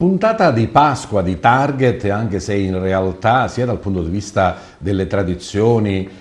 Puntata di Pasqua di Target, anche se in realtà sia dal punto di vista delle tradizioni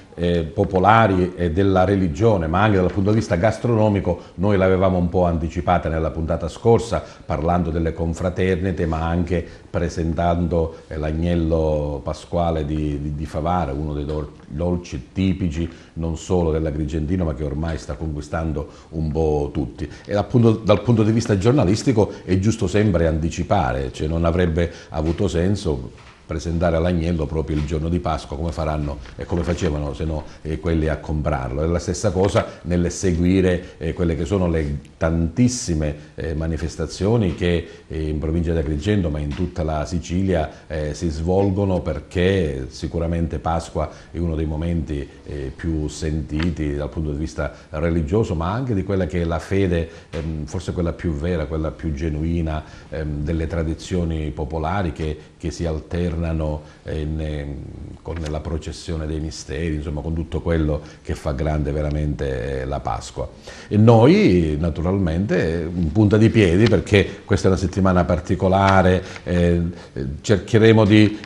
popolari e della religione, ma anche dal punto di vista gastronomico, noi l'avevamo un po' anticipata nella puntata scorsa, parlando delle confraternite, ma anche presentando l'agnello pasquale di Favara, uno dei dolci tipici non solo dell'Agrigentino, ma che ormai sta conquistando un po' tutti. E appunto dal punto di vista giornalistico è giusto sempre anticipare, cioè non avrebbe avuto senso presentare l'agnello proprio il giorno di Pasqua, come faranno e come facevano se no quelli a comprarlo. È la stessa cosa nel seguire quelle che sono le tantissime manifestazioni che in provincia di Agrigento, ma in tutta la Sicilia si svolgono, perché sicuramente Pasqua è uno dei momenti più sentiti dal punto di vista religioso, ma anche di quella che è la fede, forse quella più vera, quella più genuina delle tradizioni popolari che si alternano con la processione dei misteri, insomma con tutto quello che fa grande veramente la Pasqua. E noi naturalmente in punta di piedi, perché questa è una settimana particolare, cercheremo di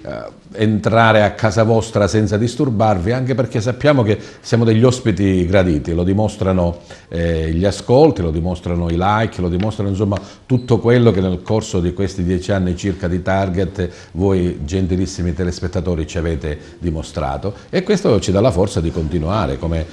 entrare a casa vostra senza disturbarvi, anche perché sappiamo che siamo degli ospiti graditi, lo dimostrano gli ascolti, lo dimostrano i like, lo dimostrano insomma tutto quello che nel corso di questi 10 anni circa di Target voi gentilissimi telespettatori ci avete dimostrato, e questo ci dà la forza di continuare, come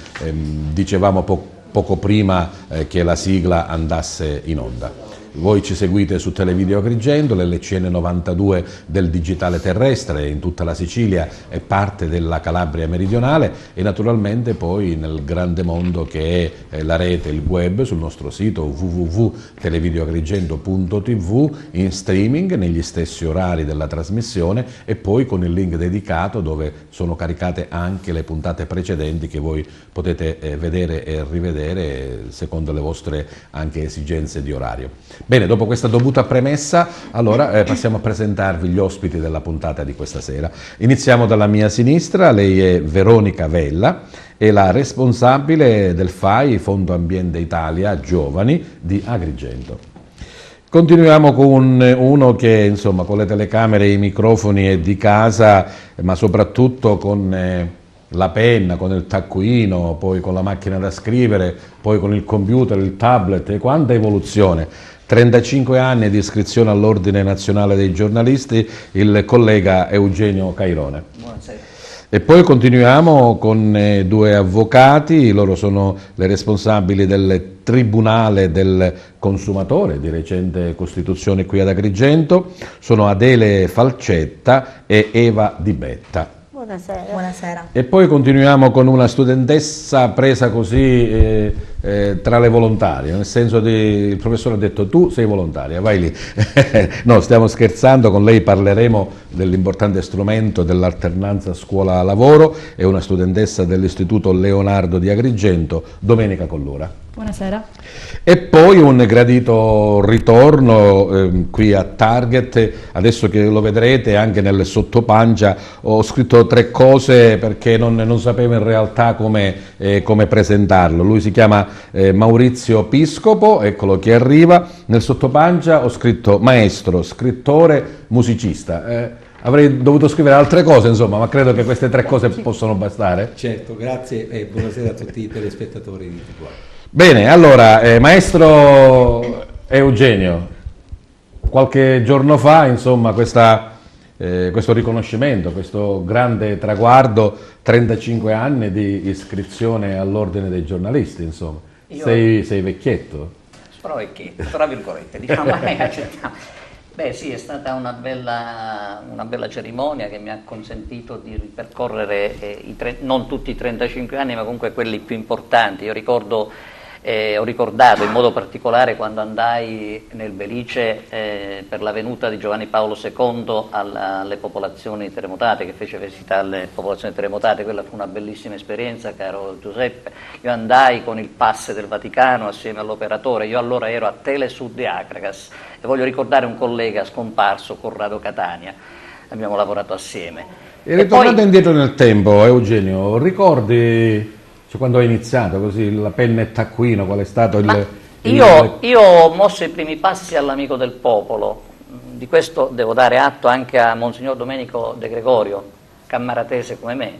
dicevamo poco prima che la sigla andasse in onda. Voi ci seguite su Televideo Agrigento, l'LCN 92 del digitale terrestre in tutta la Sicilia e parte della Calabria meridionale, e naturalmente poi nel grande mondo che è la rete, il web, sul nostro sito www.televideoagrigento.tv, in streaming negli stessi orari della trasmissione, e poi con il link dedicato dove sono caricate anche le puntate precedenti che voi potete vedere e rivedere secondo le vostre anche esigenze di orario. Bene, dopo questa dovuta premessa, allora passiamo a presentarvi gli ospiti della puntata di questa sera. Iniziamo dalla mia sinistra, lei è Veronica Vella, è la responsabile del FAI, Fondo Ambiente Italia Giovani di Agrigento. Continuiamo con uno che insomma con le telecamere e i microfoni è di casa, ma soprattutto con la penna, con il taccuino, poi con la macchina da scrivere, poi con il computer, il tablet, e quanta evoluzione. 35 anni di iscrizione all'Ordine Nazionale dei Giornalisti, il collega Eugenio Cairone. Buonasera. E poi continuiamo con due avvocati, loro sono le responsabili del Tribunale del Consumatore di recente costituzione qui ad Agrigento, sono Adele Falcetta e Eva Di Betta. Buonasera. Buonasera. E poi continuiamo con una studentessa presa così tra le volontarie, nel senso il professore ha detto tu sei volontaria, vai lì. No, stiamo scherzando, con lei parleremo dell'importante strumento dell'alternanza scuola-lavoro, è una studentessa dell'Istituto Leonardo di Agrigento, Domenica Collura. Buonasera. E poi un gradito ritorno qui a Target, adesso che lo vedrete anche nelle sottopancia ho scritto 3 cose perché non sapevo in realtà come presentarlo. Lui si chiama Maurizio Piscopo, eccolo che arriva, nel sottopancia ho scritto maestro, scrittore, musicista. Avrei dovuto scrivere altre cose, insomma, ma credo che queste 3 cose possono bastare. Certo, grazie e buonasera a tutti i telespettatori di TV. Bene, allora, maestro Eugenio, qualche giorno fa, insomma, questo riconoscimento, questo grande traguardo, 35 anni di iscrizione all'Ordine dei Giornalisti, insomma. Sei vecchietto? Sono vecchietto, tra virgolette, diciamo, accettiamo. Beh sì, è stata una bella cerimonia che mi ha consentito di ripercorrere non tutti i 35 anni, ma comunque quelli più importanti. Ho ricordato in modo particolare quando andai nel Belice per la venuta di Giovanni Paolo II alle popolazioni terremotate, che fece visita alle popolazioni terremotate. Quella fu una bellissima esperienza, caro Giuseppe. Io andai con il pass del Vaticano assieme all'operatore, io allora ero a Telesud di Acragas, e voglio ricordare un collega scomparso, Corrado Catania, abbiamo lavorato assieme. E ritornando indietro nel tempo, Eugenio, ricordi quando hai iniziato così, la penna e taccuino, qual è stato Io ho mosso i primi passi all'Amico del Popolo, di questo devo dare atto anche a Monsignor Domenico De Gregorio, cammaratese come me.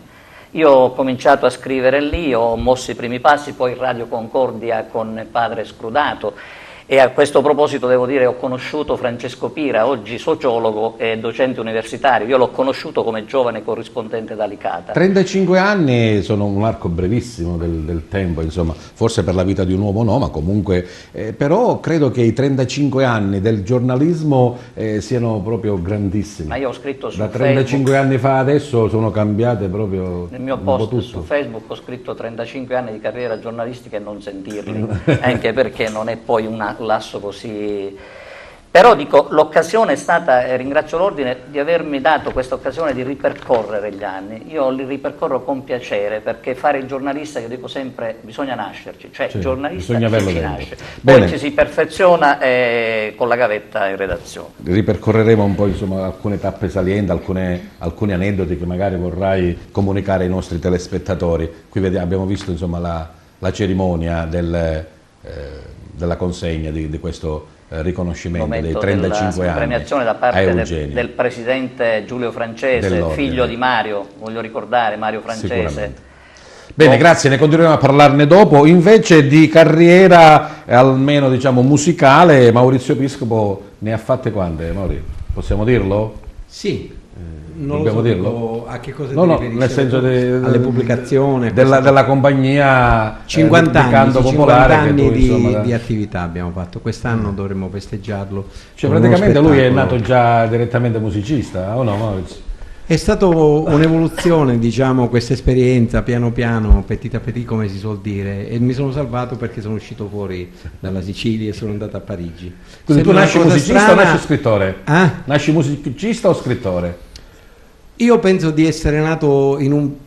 Io ho cominciato a scrivere lì, ho mosso i primi passi, poi Radio Concordia con padre Scrudato, e a questo proposito devo dire ho conosciuto Francesco Pira, oggi sociologo e docente universitario. Io l'ho conosciuto come giovane corrispondente da Licata. 35 anni sono un arco brevissimo del tempo, insomma, forse per la vita di un uomo no, ma comunque, però credo che i 35 anni del giornalismo siano proprio grandissimi. Ma io ho scritto su da 35 Facebook, anni fa adesso sono cambiate proprio nel mio un po' post tutto. su Facebook ho scritto 35 anni di carriera giornalistica e non sentirli, anche perché non è poi un lasso così. Però dico, l'occasione è stata, ringrazio l'Ordine di avermi dato questa occasione di ripercorrere gli anni. Io li ripercorro con piacere, perché fare il giornalista, io dico sempre, bisogna nascerci, cioè Sì, giornalista bisogna averlo ci dentro. nasce, Bene. poi ci si perfeziona con la gavetta in redazione. Ripercorreremo un po', insomma, alcune tappe salienti, alcuni aneddoti che magari vorrai comunicare ai nostri telespettatori. Qui abbiamo visto, insomma, la cerimonia della consegna di questo riconoscimento dei 35 anni premiazione da a parte Eugenio. del presidente Giulio Francese, Dell'ordine. figlio di Mario, voglio ricordare, Mario Francese. Sicuramente. Bene, grazie, ne continueremo a parlarne dopo. Invece di carriera, almeno diciamo musicale, Maurizio Piscopo ne ha fatte quante, Maurizio? Possiamo dirlo? Sì, non Dobbiamo lo so, dirlo? a che cosa No, ti no, riferisci? nel senso alle pubblicazioni della compagnia 50 di canto anni, sì, popolare 50 che anni tu, insomma, di attività abbiamo fatto. Quest'anno dovremmo festeggiarlo. cioè con uno praticamente lui è spettacolo. nato già direttamente musicista, o no, Maurizio? È stato un'evoluzione, diciamo, questa esperienza, piano piano, petit à petit, come si suol dire, e mi sono salvato perché sono uscito fuori dalla Sicilia e sono andato a Parigi. Quindi tu Sembra nasci una cosa musicista o strana. nasci scrittore? Nasci musicista o scrittore? Io penso di essere nato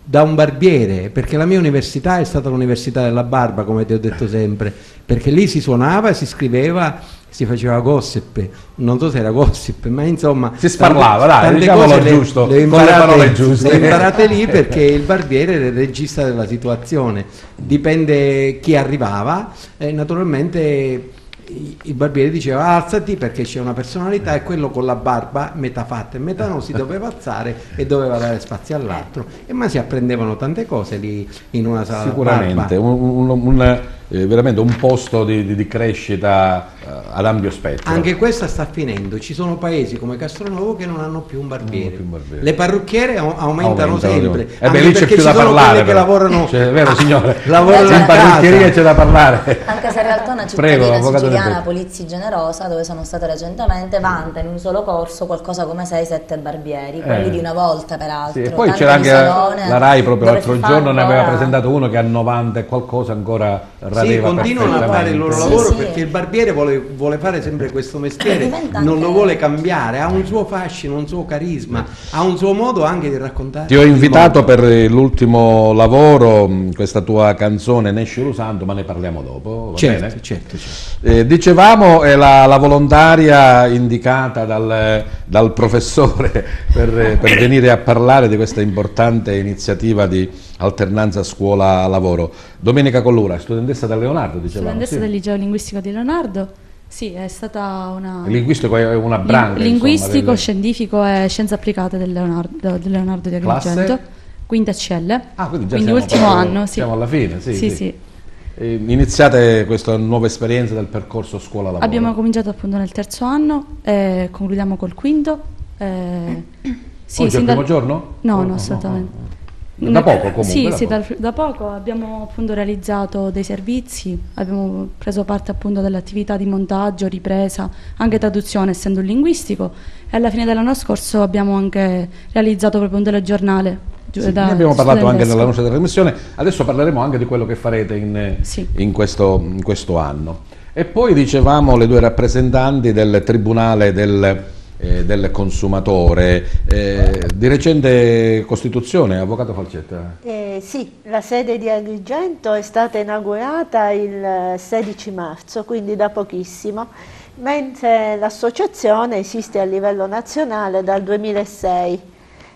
da un barbiere, perché la mia università è stata l'università della barba, come ti ho detto sempre, perché lì si suonava, si scriveva, si faceva gossip, non so se era gossip, ma insomma Si sparlava, dai, diciamolo giusto, le con le parole giuste. le imparate lì, perché il barbiere era il regista della situazione, dipende chi arrivava, e naturalmente il barbiere diceva alzati perché c'è una personalità, e quello con la barba metà fatta e metà no si doveva alzare e doveva dare spazio all'altro, e ma si apprendevano tante cose lì in una sala Sicuramente, barba. Veramente un posto di crescita ad ampio spettro. Anche questa sta finendo, ci sono paesi come Castronovo che non hanno più un barbiere, Non hanno più un barbiere. le parrucchiere aumentano sempre, Beh, lì anche c'è perché più ci da sono parlare, quelle che però. lavorano, Cioè, è vero signore, lavorano in a parrucchieria casa. c'è da parlare. Anche se in realtà una Prego, cittadina avvocato Del siciliana, Becco. Polizzi Generosa, dove sono stata recentemente, vanta in un solo corso qualcosa come 6-7 barbieri, quelli di una volta peraltro. Sì, e poi tanti c'era di anche salone, la RAI proprio dove l'altro si fa giorno, ne aveva ancora- presentato uno che a 90 e qualcosa ancora Sì, radeva continuano a fare il loro Sì, lavoro sì. perché il barbiere vuole fare sempre questo mestiere, Diventa non lo anche- vuole cambiare, ha un suo fascino, un suo carisma, ha un suo modo anche di raccontare. Ti ho il invitato mondo. per l'ultimo lavoro, questa tua canzone Nesci lo Santo, ma ne parliamo dopo, va Certo, bene? certo, certo. Dicevamo, è la volontaria indicata dal professore per venire a parlare di questa importante iniziativa di alternanza scuola-lavoro. Domenica Collura, studentessa da Leonardo, dicevamo. Studentessa Sì. del liceo linguistico di Leonardo, sì, è stata una... Il linguistico è una branca. linguistico, insomma, scientifico e scienze applicate del Leonardo di Classe? Agrigento, quinta CL, Ah, quindi già quindi siamo ultimo proprio- anno, sì. Siamo alla fine, sì. Sì, sì. sì. Iniziate questa nuova esperienza del percorso scuola-lavoro. Abbiamo cominciato appunto nel terzo anno e concludiamo col quinto. Sì, Oggi è il sin primo dal- giorno? No, Oh, no, assolutamente. Da poco comunque. Sì, da sì, poco. da poco abbiamo appunto realizzato dei servizi, abbiamo preso parte appunto dell'attività di montaggio, ripresa, anche traduzione essendo un linguistico, e alla fine dell'anno scorso abbiamo anche realizzato proprio un telegiornale. Sì, ne abbiamo parlato anche nella nostra trasmissione, adesso parleremo anche di quello che farete in questo anno. E poi dicevamo le due rappresentanti del Tribunale del Consumatore, di recente costituzione, avvocato Falcetta. Sì, la sede di Agrigento è stata inaugurata il 16 marzo, quindi da pochissimo, mentre l'associazione esiste a livello nazionale dal 2006.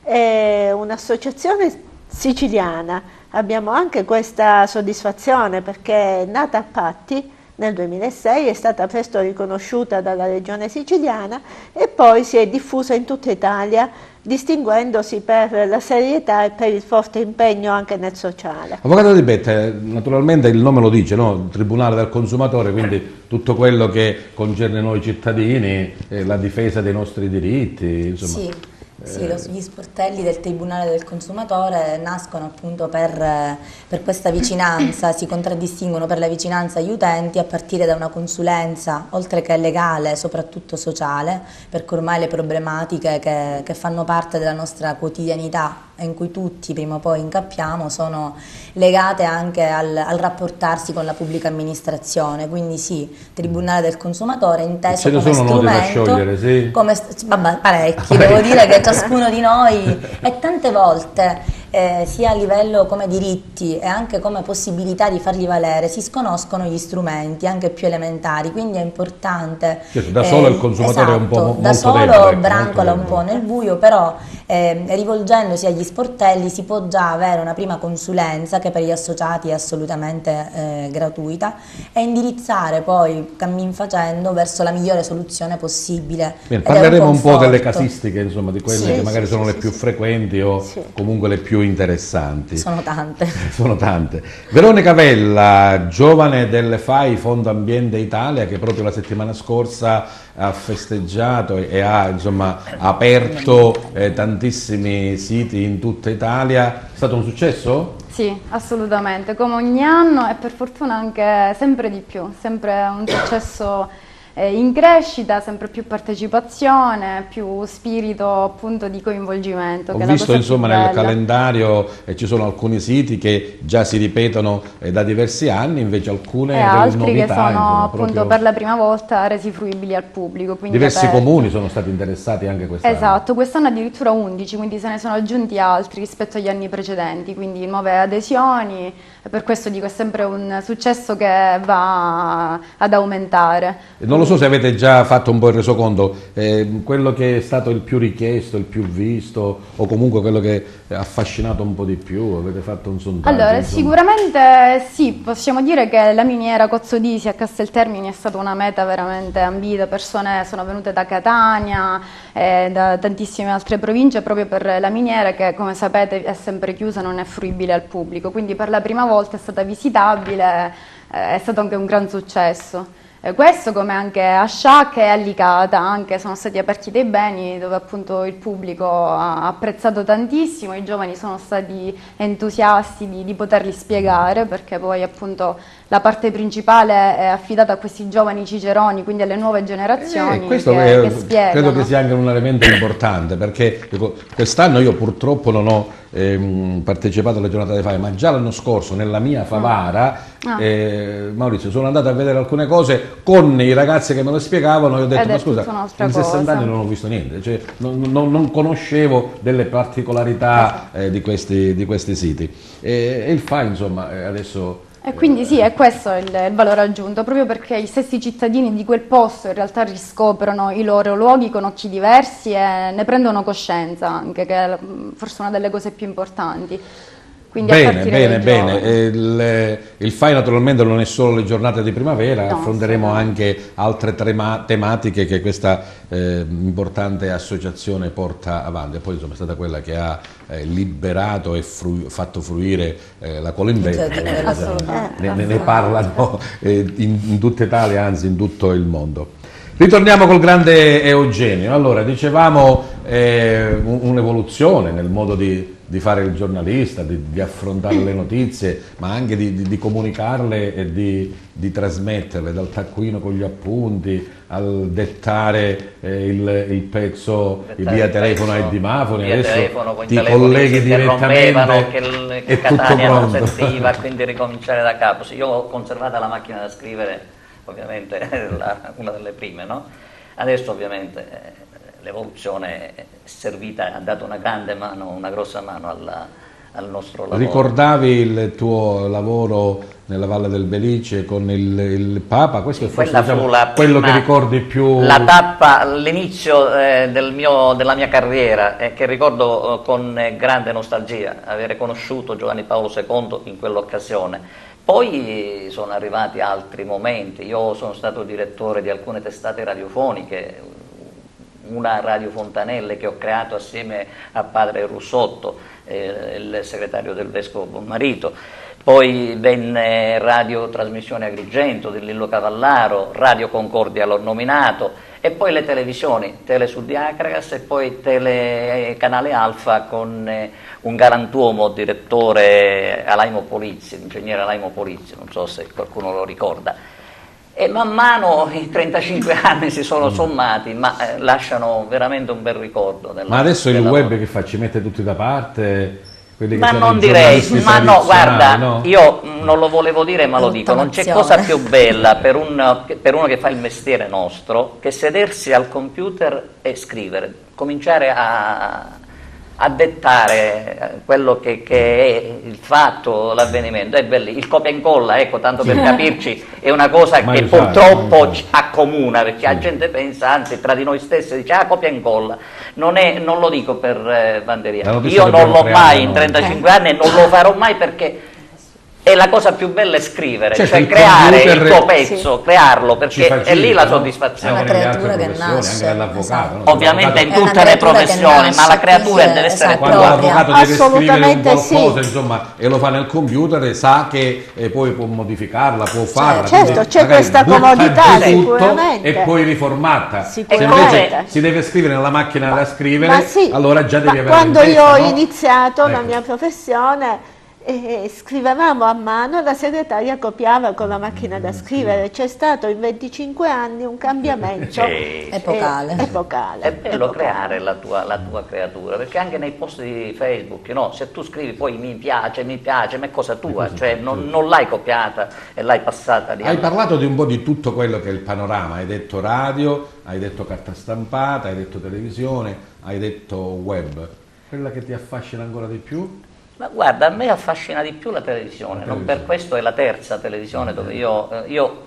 È un'associazione siciliana, abbiamo anche questa soddisfazione perché è nata a Patti nel 2006, è stata presto riconosciuta dalla Regione Siciliana e poi si è diffusa in tutta Italia, distinguendosi per la serietà e per il forte impegno anche nel sociale. Avvocato Di Bette, naturalmente il nome lo dice, no? Tribunale del consumatore, quindi tutto quello che concerne noi cittadini, la difesa dei nostri diritti, insomma. Sì. Sì, gli sportelli del Tribunale del Consumatore nascono appunto per questa vicinanza, si contraddistinguono per la vicinanza agli utenti a partire da una consulenza, oltre che legale, soprattutto sociale, perché ormai le problematiche che fanno parte della nostra quotidianità e in cui tutti prima o poi incappiamo sono legate anche al rapportarsi con la pubblica amministrazione, quindi sì, Tribunale del Consumatore inteso come strumento, da sciogliere, sì? Vabbè, parecchi, devo dire che ciascuno di noi e tante volte sia a livello come diritti e anche come possibilità di farli valere si sconoscono gli strumenti anche più elementari, quindi è importante. Certo, da solo il consumatore è un po' molto da solo debole, brancola un po' nel buio, però rivolgendosi agli sportelli si può già avere una prima consulenza che per gli associati è assolutamente gratuita e indirizzare poi cammin facendo verso la migliore soluzione possibile. Bene, parleremo un po' delle casistiche, insomma, di quelle che magari sono le più frequenti o comunque le più interessanti. Sono tante. Sono tante. Veronica Vella, giovane del FAI Fondo Ambiente Italia, che proprio la settimana scorsa ha festeggiato e ha insomma aperto tantissimi siti in tutta Italia. È stato un successo? Sì, assolutamente, come ogni anno e per fortuna anche sempre di più, sempre un successo in crescita, sempre più partecipazione, più spirito appunto di coinvolgimento. Ho visto insomma nel calendario ci sono alcuni siti che già si ripetono da diversi anni, invece alcune e altri novità, che sono insomma, appunto per la prima volta resi fruibili al pubblico. Diversi comuni sono stati interessati anche quest'anno. Esatto, quest'anno addirittura 11, quindi se ne sono aggiunti altri rispetto agli anni precedenti, quindi nuove adesioni, e per questo dico è sempre un successo che va ad aumentare. Non lo so se avete già fatto un po' il resoconto, quello che è stato il più richiesto, il più visto o comunque quello che ha affascinato un po' di più, avete fatto un sondaggio? Allora, insomma. Sicuramente sì, possiamo dire che la miniera Cozzodisi a Casteltermini è stata una meta veramente ambita, persone sono venute da Catania e da tantissime altre province proprio per la miniera che come sapete è sempre chiusa, non è fruibile al pubblico, quindi per la prima volta è stata visitabile, è stato anche un gran successo. Questo come anche a Sciacca e a Licata anche sono stati aperti dei beni dove appunto il pubblico ha apprezzato tantissimo, i giovani sono stati entusiasti di poterli spiegare perché poi appunto la parte principale è affidata a questi giovani ciceroni, quindi alle nuove generazioni questo che spiegano. Credo che sia anche un elemento importante perché quest'anno io purtroppo non ho partecipato alle giornate dei FAI, ma già l'anno scorso nella mia Favara Maurizio sono andato a vedere alcune cose con i ragazzi che me lo spiegavano e ho detto ma scusa, in 60 anni non ho visto niente, cioè, non conoscevo delle particolarità di questi siti e il FAI insomma adesso. E quindi sì, è questo il valore aggiunto, proprio perché i stessi cittadini di quel posto in realtà riscoprono i loro luoghi con occhi diversi e ne prendono coscienza anche, che è forse una delle cose più importanti. Quindi bene. Il FAI naturalmente non è solo le giornate di primavera, affronteremo anche altre tematiche che questa importante associazione porta avanti. E poi insomma è stata quella che ha liberato e fatto fruire la Colimbetta, ne parlano in tutta Italia, anzi in tutto il mondo. Ritorniamo col grande Eugenio. Allora, dicevamo un'evoluzione nel modo di fare il giornalista, di affrontare le notizie, ma anche di comunicarle e di trasmetterle, dal taccuino con gli appunti al dettare il pezzo via telefono ai dimafoni, adesso ti colleghi direttamente che Catania non sentiva, quindi ricominciare da capo. Io ho conservato la macchina da scrivere, ovviamente una delle prime, no? Adesso ovviamente l'evoluzione è servita, ha dato una grossa mano al nostro lavoro. Ricordavi il tuo lavoro nella Valle del Belice con il Papa? Questo è forse quello che ricordi più? La tappa all'inizio della mia carriera, che ricordo con grande nostalgia, avere conosciuto Giovanni Paolo II in quell'occasione. Poi sono arrivati altri momenti, io sono stato direttore di alcune testate radiofoniche, una Radio Fontanelle che ho creato assieme a padre Russotto, il segretario del vescovo Bonmarito, poi venne Radio Trasmissione Agrigento di Lillo Cavallaro, Radio Concordia l'ho nominato, e poi le televisioni, Telesud di Acragas e poi Canale Alfa con un galantuomo direttore Alaimo Polizzi, l'ingegnere Alaimo Polizzi, non so se qualcuno lo ricorda. E man mano i 35 anni si sono sommati, ma lasciano veramente un bel ricordo. Ma adesso il web che fa? Ci mette tutti da parte? Ma non direi, ma no, guarda, no? Io non lo volevo dire ma lo dico, non c'è cosa più bella per uno che fa il mestiere nostro che sedersi al computer e scrivere, cominciare a dettare quello che è il fatto, l'avvenimento. È bello, il copia e incolla, ecco, tanto per capirci, è una cosa che purtroppo ci accomuna, perché la gente pensa, anzi tra di noi stessi dice copia e incolla, non lo dico per banderia, io non l'ho mai in 35 anni e non lo farò mai, perché è la cosa più bella è scrivere, cioè creare il tuo pezzo, crearlo, perché è lì la soddisfazione. È una creatura che nasce, anche l'avvocato, esatto. Ovviamente in tutte le professioni, ma la creatura deve essere quando l'avvocato deve scrivere un qualcosa, sì, insomma, e lo fa nel computer, sa che poi può modificarla, può farla, certo, c'è questa comodità sicuramente, e poi riformata. Se sicuramente invece si deve scrivere nella macchina da scrivere, allora già devi avere quando io ho iniziato la mia professione, scrivevamo a mano e la segretaria copiava con la macchina da scrivere. C'è stato in 25 anni un cambiamento epocale. È bello creare la tua creatura, perché anche nei post di Facebook, no? Se tu scrivi poi mi piace, ma è cosa tua, cioè non l'hai copiata e l'hai passata. Hai parlato di un po' di tutto quello che è il panorama, hai detto radio, hai detto carta stampata, hai detto televisione, hai detto web. Quella che ti affascina ancora di più? Ma guarda, a me affascina di più la televisione, non per questo è la terza televisione dove io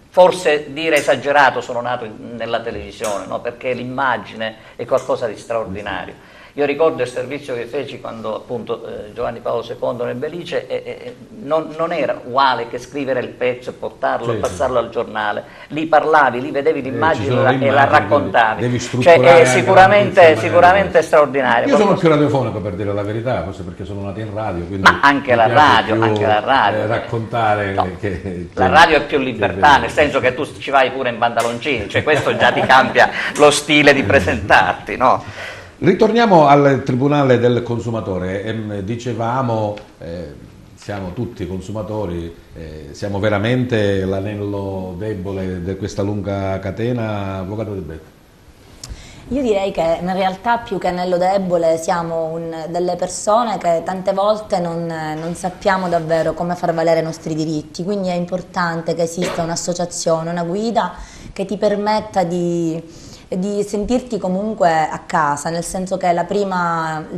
forse dire esagerato sono nato nella televisione, no? Perché l'immagine è qualcosa di straordinario. Io ricordo il servizio che feci quando appunto Giovanni Paolo II nel Belice non era uguale che scrivere il pezzo e portarlo e passarlo al giornale. Lì parlavi, lì vedevi l'immagine e la raccontavi. Devi strutturare, è sicuramente straordinario. Io sono più radiofonico, per dire la verità, forse perché sono nato in radio, quindi ma anche la radio, raccontare la radio è più libertà, nel senso che tu ci vai pure in pantaloncini, cioè questo già ti cambia lo stile di presentarti, no? Ritorniamo al Tribunale del Consumatore. Dicevamo, siamo tutti consumatori, siamo veramente l'anello debole di questa lunga catena, avvocato Di Betto? Io direi che in realtà più che anello debole siamo delle persone che tante volte non sappiamo davvero come far valere i nostri diritti, quindi è importante che esista un'associazione, una guida che ti permetta di sentirti comunque a casa, nel senso che il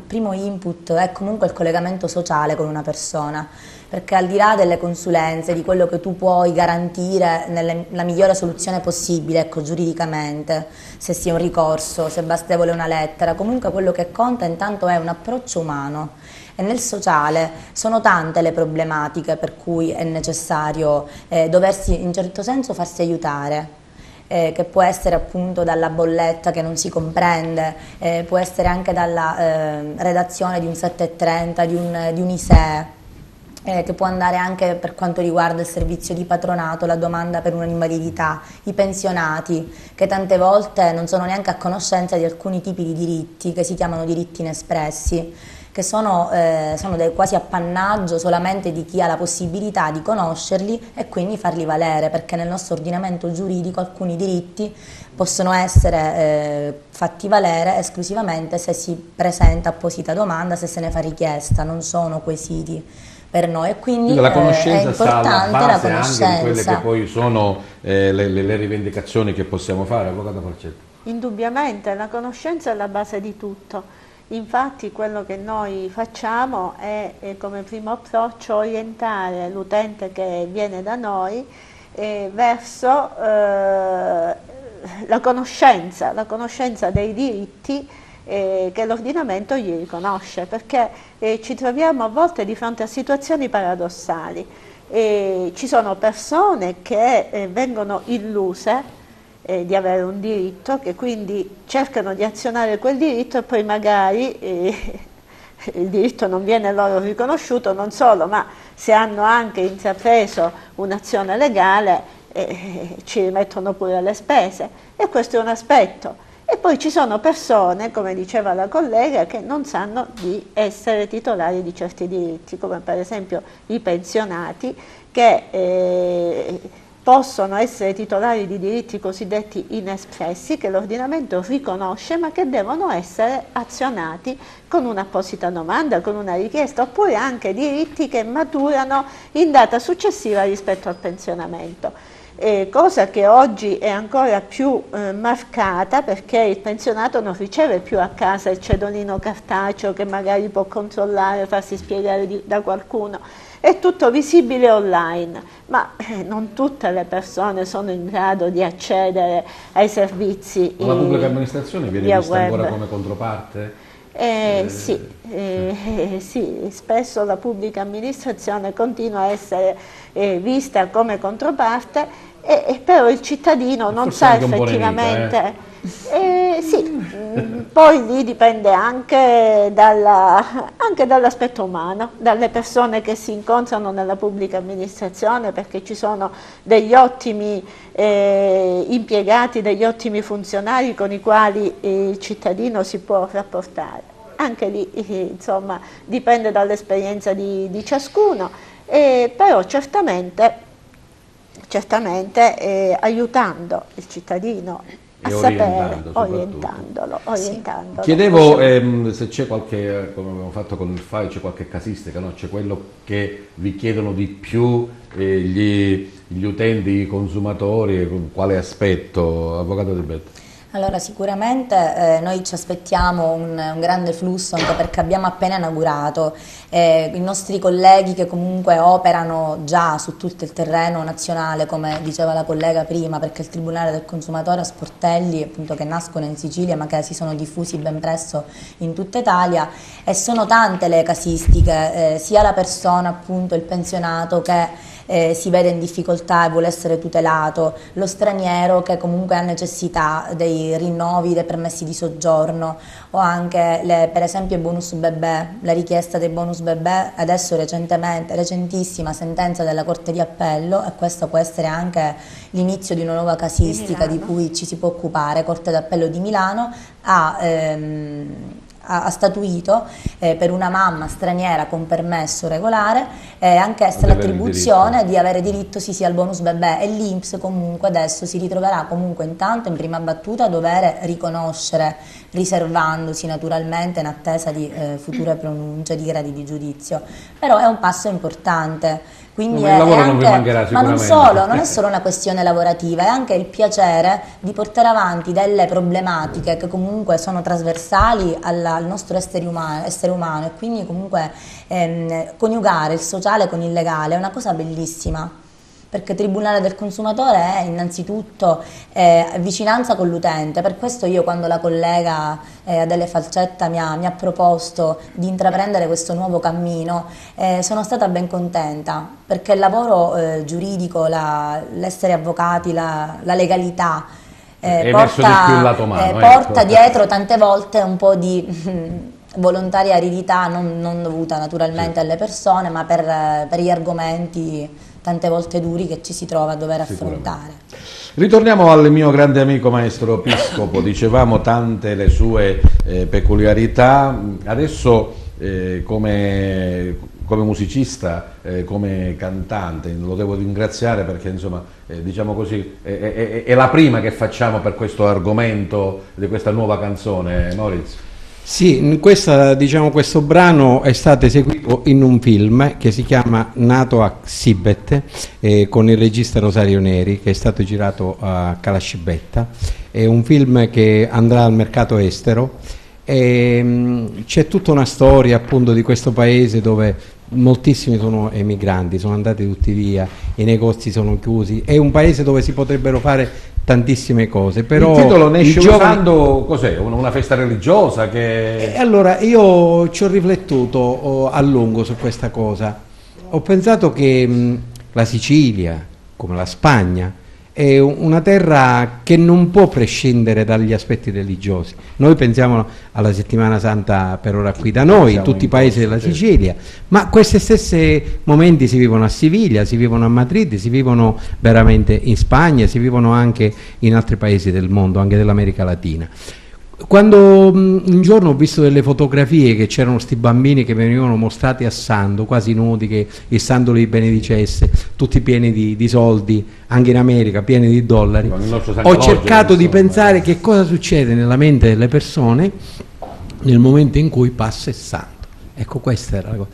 primo input è comunque il collegamento sociale con una persona, perché al di là delle consulenze, di quello che tu puoi garantire la migliore soluzione possibile, ecco, giuridicamente, se sia un ricorso, se è bastevole una lettera, comunque quello che conta intanto è un approccio umano. E nel sociale sono tante le problematiche per cui è necessario doversi in certo senso farsi aiutare. Che può essere appunto dalla bolletta che non si comprende, può essere anche dalla redazione di un 730, di un ISEE, che può andare anche per quanto riguarda il servizio di patronato, la domanda per un'invalidità, i pensionati che tante volte non sono neanche a conoscenza di alcuni tipi di diritti che si chiamano diritti inespressi, che sono quasi appannaggio solamente di chi ha la possibilità di conoscerli e quindi farli valere, perché nel nostro ordinamento giuridico alcuni diritti possono essere fatti valere esclusivamente se si presenta apposita domanda, se se ne fa richiesta, non sono quesiti per noi, e quindi la conoscenza è importante la conoscenza. Anche di quelle che poi sono le rivendicazioni che possiamo fare, avvocato Falcetti. Indubbiamente la conoscenza è la base di tutto. Infatti quello che noi facciamo è come primo approccio orientare l'utente che viene da noi verso la conoscenza dei diritti che l'ordinamento gli riconosce, perché ci troviamo a volte di fronte a situazioni paradossali. Ci sono persone che vengono illuse di avere un diritto, che quindi cercano di azionare quel diritto e poi magari il diritto non viene loro riconosciuto, non solo, ma se hanno anche intrapreso un'azione legale ci rimettono pure le spese, e questo è un aspetto. E poi ci sono persone, come diceva la collega, che non sanno di essere titolari di certi diritti, come per esempio i pensionati, che possono essere titolari di diritti cosiddetti inespressi, che l'ordinamento riconosce, ma che devono essere azionati con un'apposita domanda, con una richiesta, oppure anche diritti che maturano in data successiva rispetto al pensionamento. Cosa che oggi è ancora più marcata, perché il pensionato non riceve più a casa il cedolino cartaceo che magari può controllare, farsi spiegare da qualcuno. È tutto visibile online, ma non tutte le persone sono in grado di accedere ai servizi. La pubblica amministrazione viene vista ancora come controparte? Sì, spesso la pubblica amministrazione continua a essere vista come controparte, però il cittadino non sa effettivamente. Poi lì dipende anche dall'aspetto umano, dalle persone che si incontrano nella pubblica amministrazione, perché ci sono degli ottimi impiegati, degli ottimi funzionari con i quali il cittadino si può rapportare. Anche lì insomma dipende dall'esperienza di ciascuno, però certamente aiutando il cittadino a sapere, orientandolo. Chiedevo se c'è qualche, come abbiamo fatto con il FAI, c'è qualche casistica, no? C'è quello che vi chiedono di più gli utenti, i consumatori, quale aspetto, Avvocato Di Betto? Allora sicuramente noi ci aspettiamo un grande flusso, anche perché abbiamo appena inaugurato, i nostri colleghi che comunque operano già su tutto il terreno nazionale, come diceva la collega prima, perché il Tribunale del Consumatore ha sportelli appunto che nascono in Sicilia ma che si sono diffusi ben presto in tutta Italia, e sono tante le casistiche, sia la persona appunto, il pensionato che si vede in difficoltà e vuole essere tutelato, lo straniero che comunque ha necessità dei rinnovi dei permessi di soggiorno, o anche per esempio i bonus bebè, la richiesta dei bonus bebè, adesso recentissima sentenza della Corte di Appello, e questo può essere anche l'inizio di una nuova casistica di cui ci si può occupare. Corte d'Appello di Milano ha statuito per una mamma straniera con permesso regolare anch'essa l'attribuzione di avere diritto al bonus bebè, e l'INPS comunque adesso si ritroverà comunque intanto in prima battuta a dover riconoscere, riservandosi naturalmente in attesa di future pronunce di gradi di giudizio, però è un passo importante. Quindi il lavoro non vi mancherà sicuramente. Ma non è solo una questione lavorativa, è anche il piacere di portare avanti delle problematiche che comunque sono trasversali al nostro essere umano, e quindi comunque coniugare il sociale con il legale è una cosa bellissima, perché Tribunale del Consumatore è innanzitutto vicinanza con l'utente. Per questo io, quando la collega Adele Falcetta mi ha proposto di intraprendere questo nuovo cammino, sono stata ben contenta, perché il lavoro giuridico, l'essere avvocati, la legalità porta dietro tante volte un po' di volontaria aridità, non dovuta naturalmente alle persone, ma per gli argomenti tante volte duri che ci si trova a dover affrontare. Ritorniamo al mio grande amico maestro Piscopo, dicevamo tante le sue peculiarità, adesso come musicista, come cantante, lo devo ringraziare perché insomma diciamo così è la prima che facciamo per questo argomento di questa nuova canzone, Maurizio. Sì, questo brano è stato eseguito in un film che si chiama Nato a Xibet, con il regista Rosario Neri, che è stato girato a Calascibetta. È un film che andrà al mercato estero. C'è tutta una storia appunto di questo paese dove moltissimi sono emigranti, sono andati tutti via, i negozi sono chiusi, è un paese dove si potrebbero fare tantissime cose, però il titolo ne esce usando, cos'è? Una festa religiosa che... Allora io ci ho riflettuto a lungo su questa cosa, ho pensato che la Sicilia, come la Spagna, è una terra che non può prescindere dagli aspetti religiosi. Noi pensiamo alla Settimana Santa per ora qui da noi, tutti i paesi della Sicilia, ma questi stessi momenti si vivono a Siviglia, si vivono a Madrid, si vivono veramente in Spagna, si vivono anche in altri paesi del mondo, anche dell'America Latina. Quando un giorno ho visto delle fotografie che c'erano questi bambini che venivano mostrati a Sando, quasi nudi, che il Sando li benedicesse, tutti pieni di soldi, anche in America, pieni di dollari, ho cercato di pensare che cosa succede nella mente delle persone nel momento in cui passa il Santo. Ecco, questa era la cosa.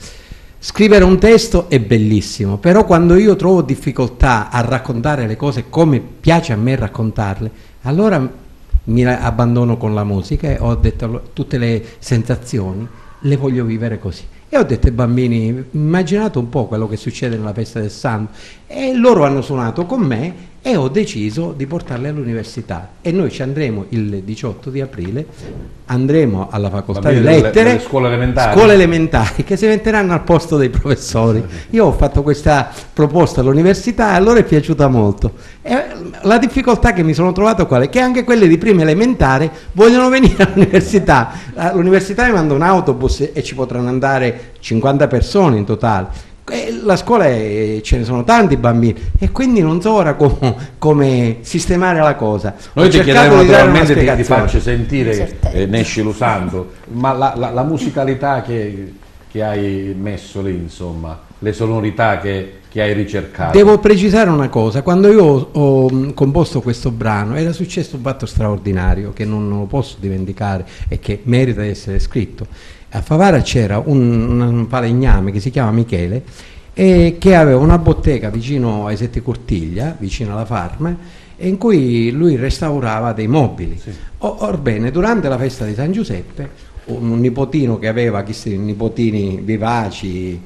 Scrivere un testo è bellissimo, però quando io trovo difficoltà a raccontare le cose come piace a me raccontarle, allora mi abbandono con la musica e ho detto tutte le sensazioni le voglio vivere così. E ho detto ai bambini, immaginate un po' quello che succede nella festa del Santo, e loro hanno suonato con me e ho deciso di portarli all'università, e noi ci andremo il 18 di aprile, andremo alla facoltà di lettere, delle scuole elementari che si metteranno al posto dei professori. Io ho fatto questa proposta all'università e a loro è piaciuta molto. E la difficoltà che mi sono trovato qual è? Che anche quelle di prima elementare vogliono venire all'università. L'università mi manda un autobus e ci potranno andare 50 persone in totale. La scuola ce ne sono tanti bambini e quindi non so ora come sistemare la cosa. Noi ti chiederemo naturalmente di farci sentire Nesci Lusando, ma la musicalità che hai messo lì, insomma, le sonorità che hai ricercato. Devo precisare una cosa: quando io ho composto questo brano era successo un fatto straordinario che non lo posso dimenticare e che merita di essere scritto. A Favara c'era un falegname che si chiama Michele e che aveva una bottega vicino ai Sette Cortiglia, vicino alla Farm, in cui lui restaurava dei mobili. Sì. Orbene, durante la festa di San Giuseppe, un nipotino che aveva questi nipotini vivaci,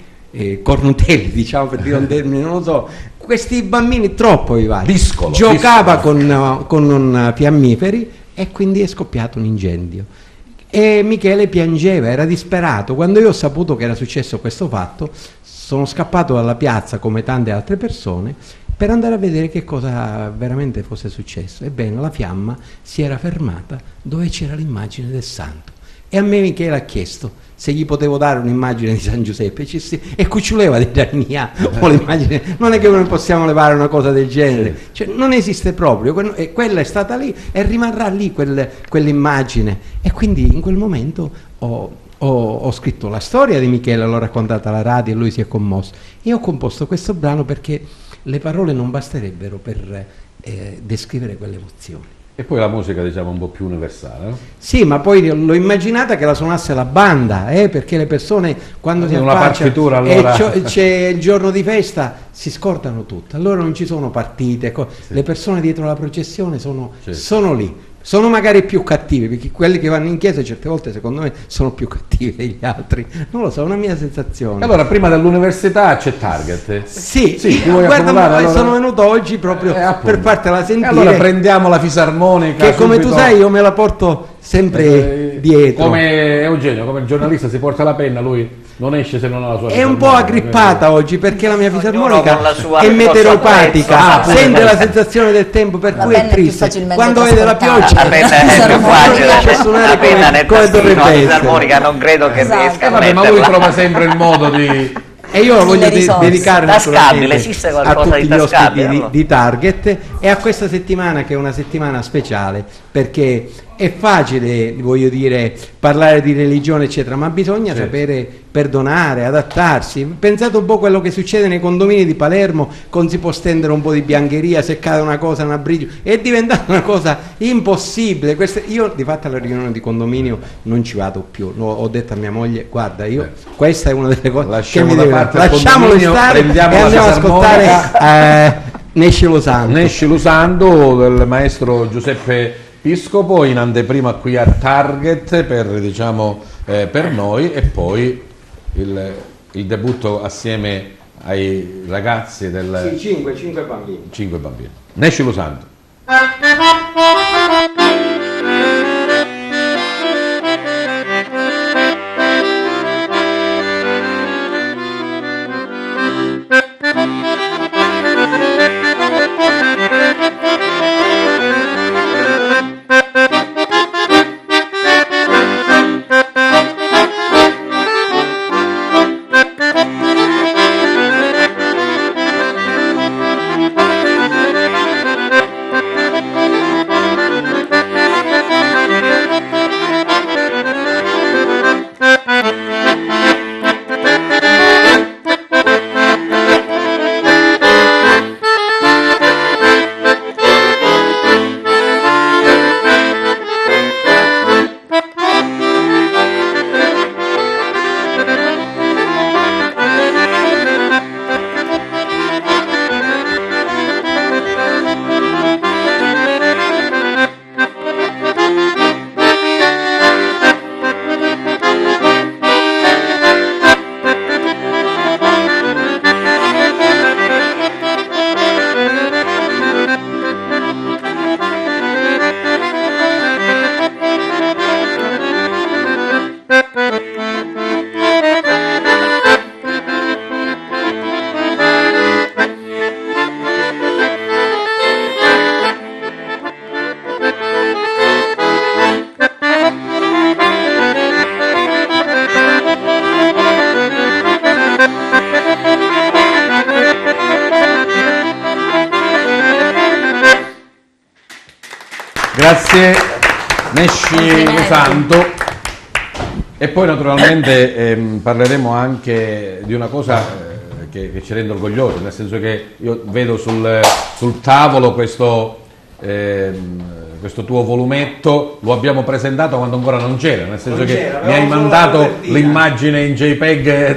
cornutelli, diciamo, per dire un termine, non lo so, questi bambini troppo vivaci, giocava con un fiammiferi e quindi è scoppiato un incendio. E Michele piangeva, era disperato. Quando io ho saputo che era successo questo fatto, sono scappato dalla piazza come tante altre persone per andare a vedere che cosa veramente fosse successo. Ebbene, la fiamma si era fermata dove c'era l'immagine del santo. E a me Michele ha chiesto se gli potevo dare un'immagine di San Giuseppe e cucioleva di Dania l'immagine. Non è che noi possiamo levare una cosa del genere, cioè, non esiste proprio, e quella è stata lì e rimarrà lì quell'immagine. E quindi in quel momento ho scritto la storia di Michele, l'ho raccontata alla radio e lui si è commosso, e ho composto questo brano perché le parole non basterebbero per descrivere quelle emozioni. E poi la musica, diciamo, un po' più universale, no? Sì, ma poi l'ho immaginata che la suonasse la banda, perché le persone quando si affacciano allora... c'è il giorno di festa si scordano tutto, allora non ci sono partite, sì. Le persone dietro la processione sono lì. Sono magari più cattivi, perché quelli che vanno in chiesa certe volte secondo me sono più cattivi degli altri, non lo so, è una mia sensazione. Allora, prima dell'università c'è Target. Sì, guarda, allora... sono venuto oggi proprio per fartela sentire. Allora prendiamo la fisarmonica. Che come tu sai io me la porto sempre dietro. Come Eugenio, come il giornalista si porta la penna, lui non esce se non ha la sua. È un po' aggrippata oggi perché la mia fisarmonica è meteoropatica, sente la sensazione del tempo, per cui è triste. Quando vede la pioggia la penna è più facile, la penna nel tastino, la fisarmonica non credo che riesca a metterla. Ma lui trova sempre il modo di... E io voglio dedicare naturalmente a tutti gli ospiti di Target e a questa settimana, che è una settimana speciale, perché è facile, voglio dire, parlare di religione eccetera, ma bisogna sapere perdonare, adattarsi. Pensate un po' a quello che succede nei condomini di Palermo, si può stendere un po' di biancheria, se cade una cosa, una briciole, è diventata una cosa impossibile. Io di fatto alla riunione di condominio non ci vado più, ho detto a mia moglie: guarda, questa è una delle cose che mi deve, lasciamolo stare e andiamo ad ascoltare Nesci Lusando del maestro Giuseppe Piscopo, in anteprima qui a Target per noi, e poi il debutto assieme ai ragazzi del... Sì, 5 bambini. 5 bambini. Nesci Lusando. Grazie, Nesci Santo. E poi naturalmente parleremo anche di una cosa che ci rende orgogliosi, nel senso che io vedo sul tavolo questo tuo volumetto, lo abbiamo presentato quando ancora non c'era, nel senso che mi hai mandato l'immagine in JPEG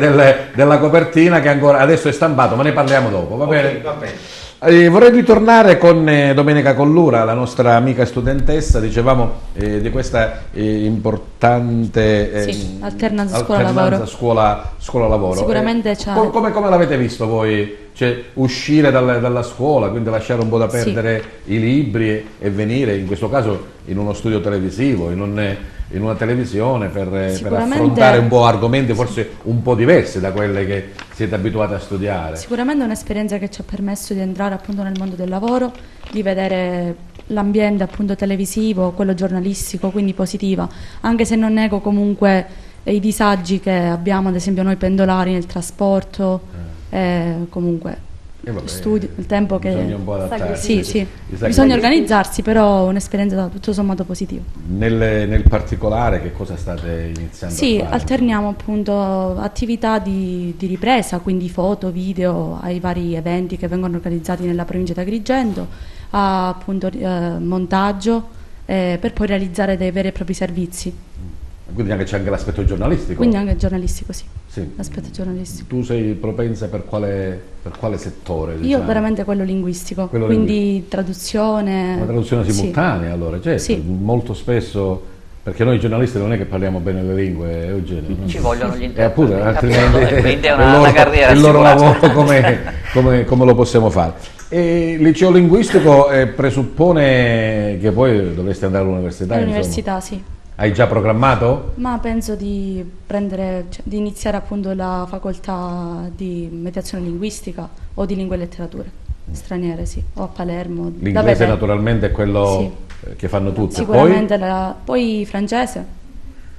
della copertina che ancora adesso è stampato, ma ne parliamo dopo, va bene? Va bene. Vorrei ritornare con Domenica Collura, la nostra amica studentessa, dicevamo di questa importante alternanza scuola-lavoro. Sicuramente c'è. Come l'avete visto voi? Cioè, uscire dalla scuola, quindi lasciare un po' da perdere i libri e venire, in questo caso, in uno studio televisivo, in una televisione per affrontare un po' argomenti forse un po' diversi da quelle che siete abituati a studiare. Sicuramente è un'esperienza che ci ha permesso di entrare appunto nel mondo del lavoro, di vedere l'ambiente appunto televisivo, quello giornalistico, quindi positiva, anche se non nego comunque i disagi che abbiamo, ad esempio noi pendolari nel trasporto, comunque studio, il tempo che bisogna un po' adattarsi. Sì, bisogna organizzarsi, però un'esperienza tutto sommato positiva. Nel particolare che cosa state iniziando a fare? Alterniamo appunto attività di ripresa, quindi foto, video ai vari eventi che vengono organizzati nella provincia di Agrigento, appunto montaggio, per poi realizzare dei veri e propri servizi. Quindi c'è anche l'aspetto giornalistico? Quindi anche giornalistico, sì. L'aspetto giornalistico. Tu sei propensa per quale settore? Diciamo? Io veramente quello linguistico, quindi traduzione. Una traduzione simultanea, allora, certo, molto spesso, perché noi giornalisti non è che parliamo bene le lingue, Eugenio. Ci vogliono gli interpreti. Altrimenti quindi è una carriera il loro lavoro come lo possiamo fare. E il liceo linguistico presuppone che poi dovreste andare all'università? All'università, sì. Hai già programmato? Ma penso di di iniziare appunto la facoltà di mediazione linguistica o di lingue e letterature straniere, sì, o a Palermo. L'inglese naturalmente è quello che fanno tutti. Sicuramente poi francese.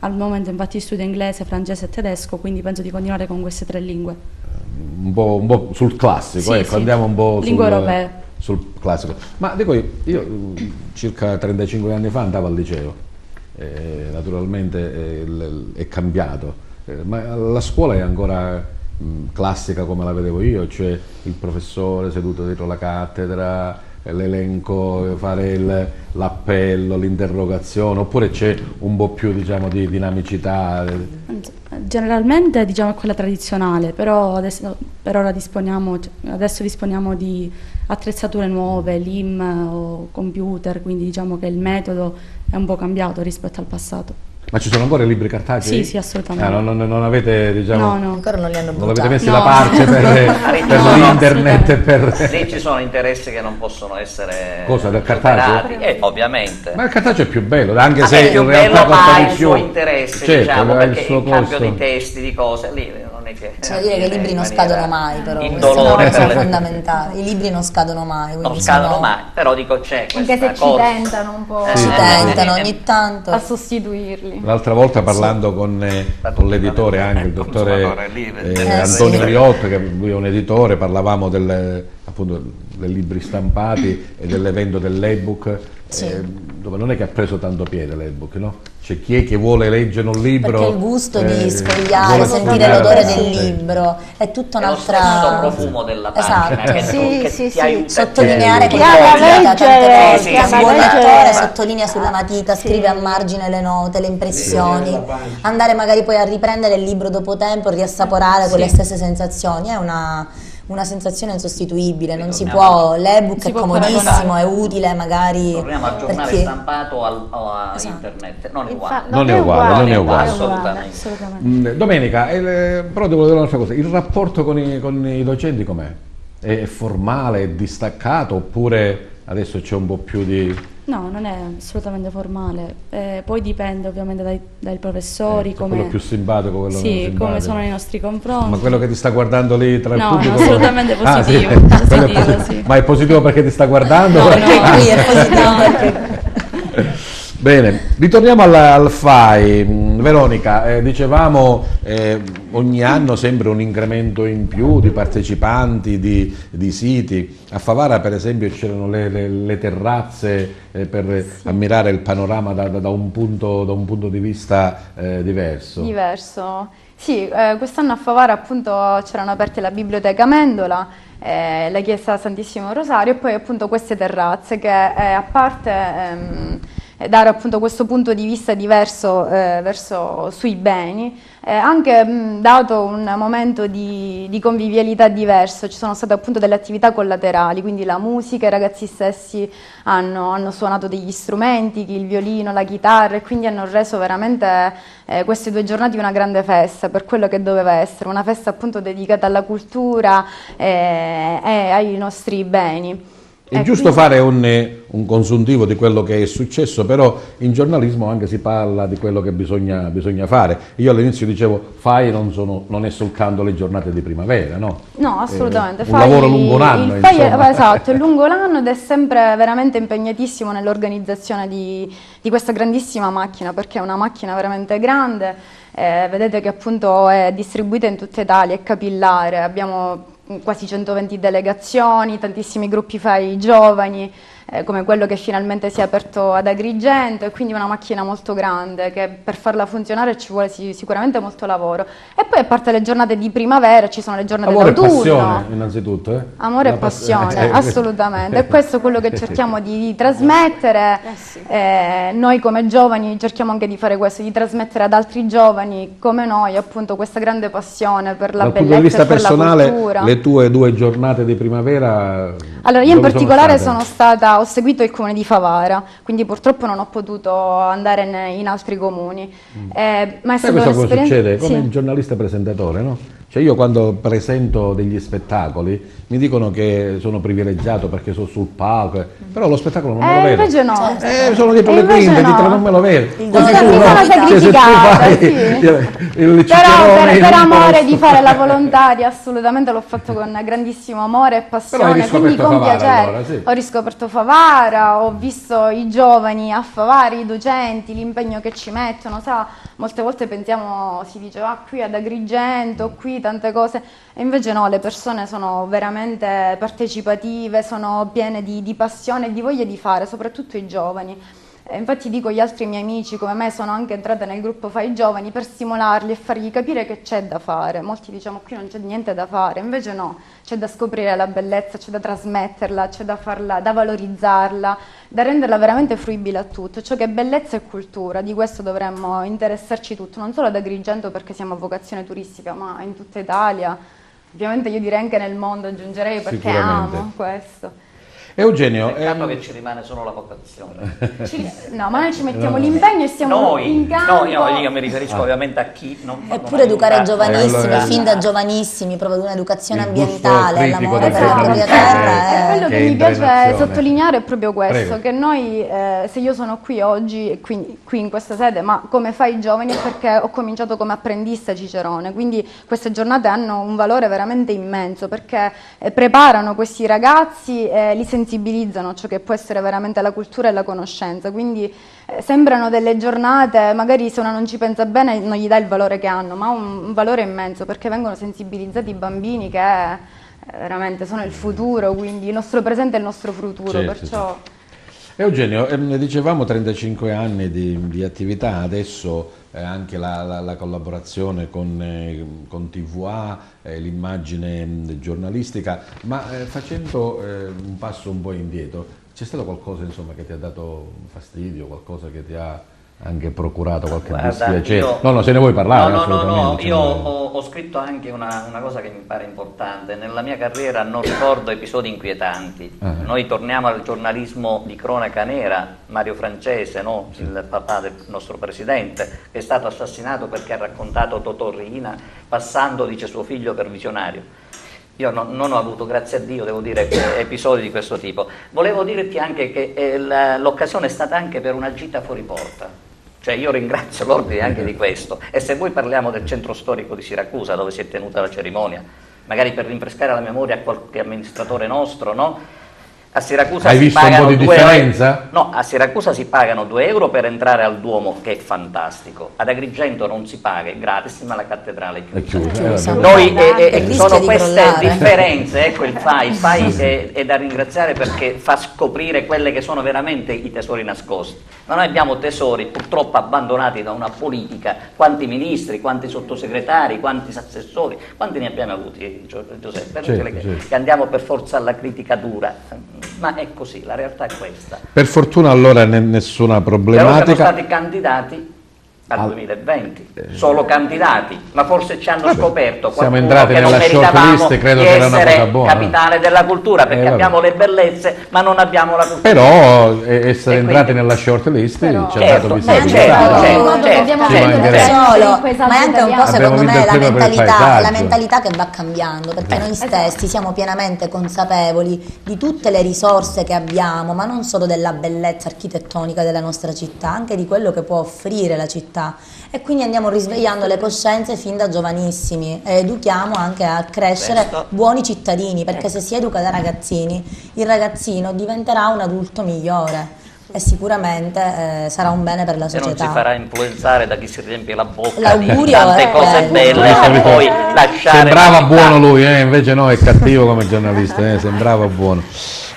Al momento infatti studio inglese, francese e tedesco, quindi penso di continuare con queste 3 lingue. Un po' sul classico, andiamo un po' lingue europee. Sul classico. Ma dico io circa 35 anni fa andavo al liceo. Naturalmente è cambiato, ma la scuola è ancora classica come la vedevo io, cioè il professore seduto dietro la cattedra, l'elenco, fare l'appello, l'interrogazione, oppure c'è un po' più, diciamo, di dinamicità? Generalmente, diciamo, è quella tradizionale, però per ora disponiamo di attrezzature nuove, LIM o computer, quindi diciamo che il metodo è un po' cambiato rispetto al passato. Ma ci sono ancora i libri cartacei? Sì, assolutamente. Non avete, diciamo, no, ancora non li hanno buttati. Non l'avete messi da parte per l'internet e per... Lì ci sono interessi che non possono essere... Cosa, del cartaceo? Ovviamente. Ma il cartaceo è più bello, anche se in realtà costa di più. Ha i suoi interessi, certo, diciamo, perché in cambio di testi, di cose, lì non è che... C'è da dire che i libri non scadono mai, però, indolore, sono fondamentali. I libri non scadono mai. Non scadono mai, però dico c'è questa anche se ci tentano un po'. Ci tentano ogni tanto a sostituirli. L'altra volta parlando con l'editore, anche il dottore Antonio Riotto, che lui è un editore, parlavamo appunto dei libri stampati e dell'evento dell'ebook, dove non è che ha preso tanto piede l'ebook, no? C'è chi è che vuole leggere un libro, perché il gusto di sfogliare, sentire l'odore del libro è tutta un'altra... È lo stesso profumo della pagina, che sottolineare con la matita, un buon lettore sottolinea sulla matita, scrive a margine le note, le impressioni, andare magari poi a riprendere il libro dopo tempo, riassaporare quelle stesse sensazioni, è una sensazione insostituibile, non si può, l'ebook è comodissimo, è utile magari... Torniamo al giornale stampato a internet, non è uguale. Assolutamente. Domenica, però devo dire un'altra cosa, il rapporto con i docenti com'è? È formale, è distaccato, oppure adesso c'è un po' più di... No, non è assolutamente formale, poi dipende ovviamente dai professori, quello più simpatico, quello meno simpatico. Come sono i nostri confronti. Ma quello che ti sta guardando lì tra il pubblico? No, assolutamente positivo. Sì. Ma è positivo perché ti sta guardando? No, qui è positivo perché... Bene, ritorniamo al FAI. Veronica, dicevamo ogni anno sempre un incremento in più di partecipanti, di siti. A Favara per esempio c'erano le terrazze per ammirare il panorama da un punto di vista diverso. Sì, quest'anno a Favara appunto c'erano aperte la biblioteca Amendola, la chiesa Santissimo Rosario e poi appunto queste terrazze che a parte dare appunto questo punto di vista diverso sui beni, anche dato un momento di convivialità diverso. Ci sono state appunto delle attività collaterali, quindi la musica, i ragazzi stessi hanno suonato degli strumenti, il violino, la chitarra, e quindi hanno reso veramente queste 2 giornate una grande festa, per quello che doveva essere, una festa appunto dedicata alla cultura e ai nostri beni. È giusto fare un consuntivo di quello che è successo, però in giornalismo anche si parla di quello che bisogna fare. Io all'inizio dicevo, FAI non è soltanto le giornate di primavera, no? No, assolutamente. Un lavoro lungo l'anno. Esatto, è lungo l'anno ed è sempre veramente impegnatissimo nell'organizzazione di questa grandissima macchina, perché è una macchina veramente grande. Vedete che appunto è distribuita in tutta Italia, è capillare, abbiamo quasi 120 delegazioni, tantissimi gruppi FAI giovani, come quello che finalmente si è aperto ad Agrigento, e quindi una macchina molto grande che per farla funzionare ci vuole sicuramente molto lavoro. E poi a parte le giornate di primavera ci sono le giornate d'autunno. Amore e passione innanzitutto. Amore e passione, assolutamente. E questo è quello che cerchiamo di trasmettere. Noi come giovani cerchiamo anche di fare questo, di trasmettere ad altri giovani come noi appunto questa grande passione per la bellezza e per la cultura. Dal punto di vista personale, le tue 2 giornate di primavera... Allora, io in particolare ho seguito il comune di Favara, quindi purtroppo non ho potuto andare in altri comuni. Ma è stata questo cosa succede? Come sì. il giornalista presentatore, no? Cioè io quando presento degli spettacoli mi dicono che sono privilegiato perché sono sul palco, però lo spettacolo non me lo vedo. Invece no. Sono dietro le quinte, dietro non me lo vedo. Così tu per amore di fare la volontaria, assolutamente l'ho fatto con grandissimo amore e passione, quindi con piacere. Allora, sì. Ho riscoperto Favara, ho visto i giovani a Favara, i docenti, l'impegno che ci mettono, sa, molte volte pensiamo, si dice qui ad Agrigento, qui tante cose, e invece no, le persone sono veramente partecipative, sono piene di passione e di voglia di fare, soprattutto i giovani. Infatti dico, gli altri miei amici come me sono anche entrate nel gruppo Fai Giovani per stimolarli e fargli capire che c'è da fare. Molti diciamo qui non c'è niente da fare, invece no, c'è da scoprire la bellezza, c'è da trasmetterla, c'è da farla, da valorizzarla, da renderla veramente fruibile a tutto. Ciò che è bellezza e cultura, di questo dovremmo interessarci tutti, non solo ad Agrigento perché siamo a vocazione turistica, ma in tutta Italia. Ovviamente io direi anche nel mondo, aggiungerei, perché amo questo. Eugenio, peccato che ci rimane solo la vocazione. No, ma noi ci mettiamo l'impegno e stiamo in campo. Io mi riferisco ovviamente a chi non Eppure educare giovanissimi, fin da giovanissimi, proprio ad un'educazione ambientale, l'amore per la propria terra. Quello che mi piace sottolineare è proprio questo, che noi, se io sono qui oggi, qui in questa sede, ma come Fai Giovani è perché ho cominciato come apprendista Cicerone, quindi queste giornate hanno un valore veramente immenso, perché preparano questi ragazzi, li sensibilizzano a ciò che può essere veramente la cultura e la conoscenza, quindi sembrano delle giornate, magari se uno non ci pensa bene non gli dà il valore che hanno, ma un valore immenso, perché vengono sensibilizzati i bambini che veramente sono il futuro, quindi il nostro presente è il nostro futuro, perciò... Eugenio, dicevamo 35 anni di attività, adesso anche la collaborazione con TVA, l'immagine giornalistica, ma facendo un passo un po' indietro, c'è stato qualcosa insomma, che ti ha dato fastidio, qualcosa che ti ha anche procurato qualche dispiacere? No, se ne vuoi parlare? No, io ho scritto anche una cosa che mi pare importante. Nella mia carriera non ricordo episodi inquietanti. Noi torniamo al giornalismo di cronaca nera, Mario Francese, no? Il papà del nostro presidente, che è stato assassinato perché ha raccontato Totò Riina, passando, dice suo figlio, per visionario. Io non ho avuto, grazie a Dio, devo dire, episodi di questo tipo. Volevo dirti anche che l'occasione è stata anche per una gita fuori porta. Cioè io ringrazio l'ordine anche di questo, e se voi parliamo del centro storico di Siracusa dove si è tenuta la cerimonia, magari per rinfrescare la memoria a qualche amministratore nostro, no? A Siracusa Hai si visto un pagano po' di 2 differenza? No, a Siracusa si pagano 2 euro per entrare al Duomo, che è fantastico. Ad Agrigento non si paga, è gratis, ma la cattedrale è È chiusa. chiusa. Noi Il sono rischio di queste crollare. differenze, ecco il FAI è da ringraziare perché fa scoprire quelle che sono veramente i tesori nascosti. Ma noi abbiamo tesori purtroppo abbandonati da una politica, quanti ministri, quanti sottosegretari, quanti assessori, quanti ne abbiamo avuti, Giuseppe? Certo. Che andiamo per forza alla critica dura, ma è così, la realtà è questa. Per fortuna allora nessuna Però siamo problematica. stati candidati al 2020, solo candidati, ma forse ci hanno scoperto siamo qualcuno entrati che non nella meritavamo shortlist, credo di che era una essere cosa buona. capitale della cultura, perché vabbè. abbiamo le bellezze ma non abbiamo la cultura. Però essere E entrati quindi- nella shortlist Però- ci ha Certo, dato certo, visibilità. Dobbiamo Ci prendere mancherebbe. Solo, quei ma è anche un po' italiani. secondo Abbiamo me vinto il premio per il la paesaggio. mentalità che va cambiando, perché noi stessi siamo pienamente consapevoli di tutte le risorse che abbiamo, ma non solo della bellezza architettonica della nostra città, anche di quello che può offrire la città, e quindi andiamo risvegliando le coscienze fin da giovanissimi e educhiamo anche a crescere Questo- buoni cittadini, perché se si educa da ragazzini, il ragazzino diventerà un adulto migliore e sicuramente sarà un bene per la Se non si società. farà influenzare da chi si riempie la bocca L'augurio di tante è cose quello. belle e poi lasciare Sembrava la città. buono lui, invece no, è cattivo come giornalista, sembrava buono.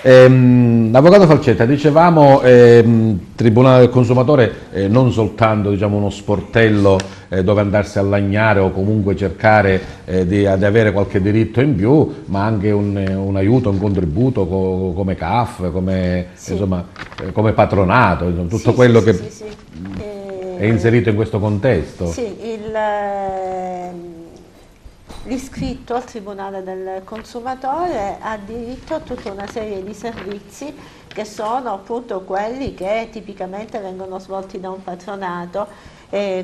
Avvocato Falcetta, dicevamo Tribunale del Consumatore non soltanto diciamo, uno sportello dove andarsi a lagnare o comunque cercare di avere qualche diritto in più, ma anche un aiuto, un contributo come CAF, come, insomma, come patronato, insomma, tutto quello che è inserito in questo contesto. Sì, l'iscritto al Tribunale del Consumatore ha diritto a tutta una serie di servizi che sono appunto quelli che tipicamente vengono svolti da un patronato,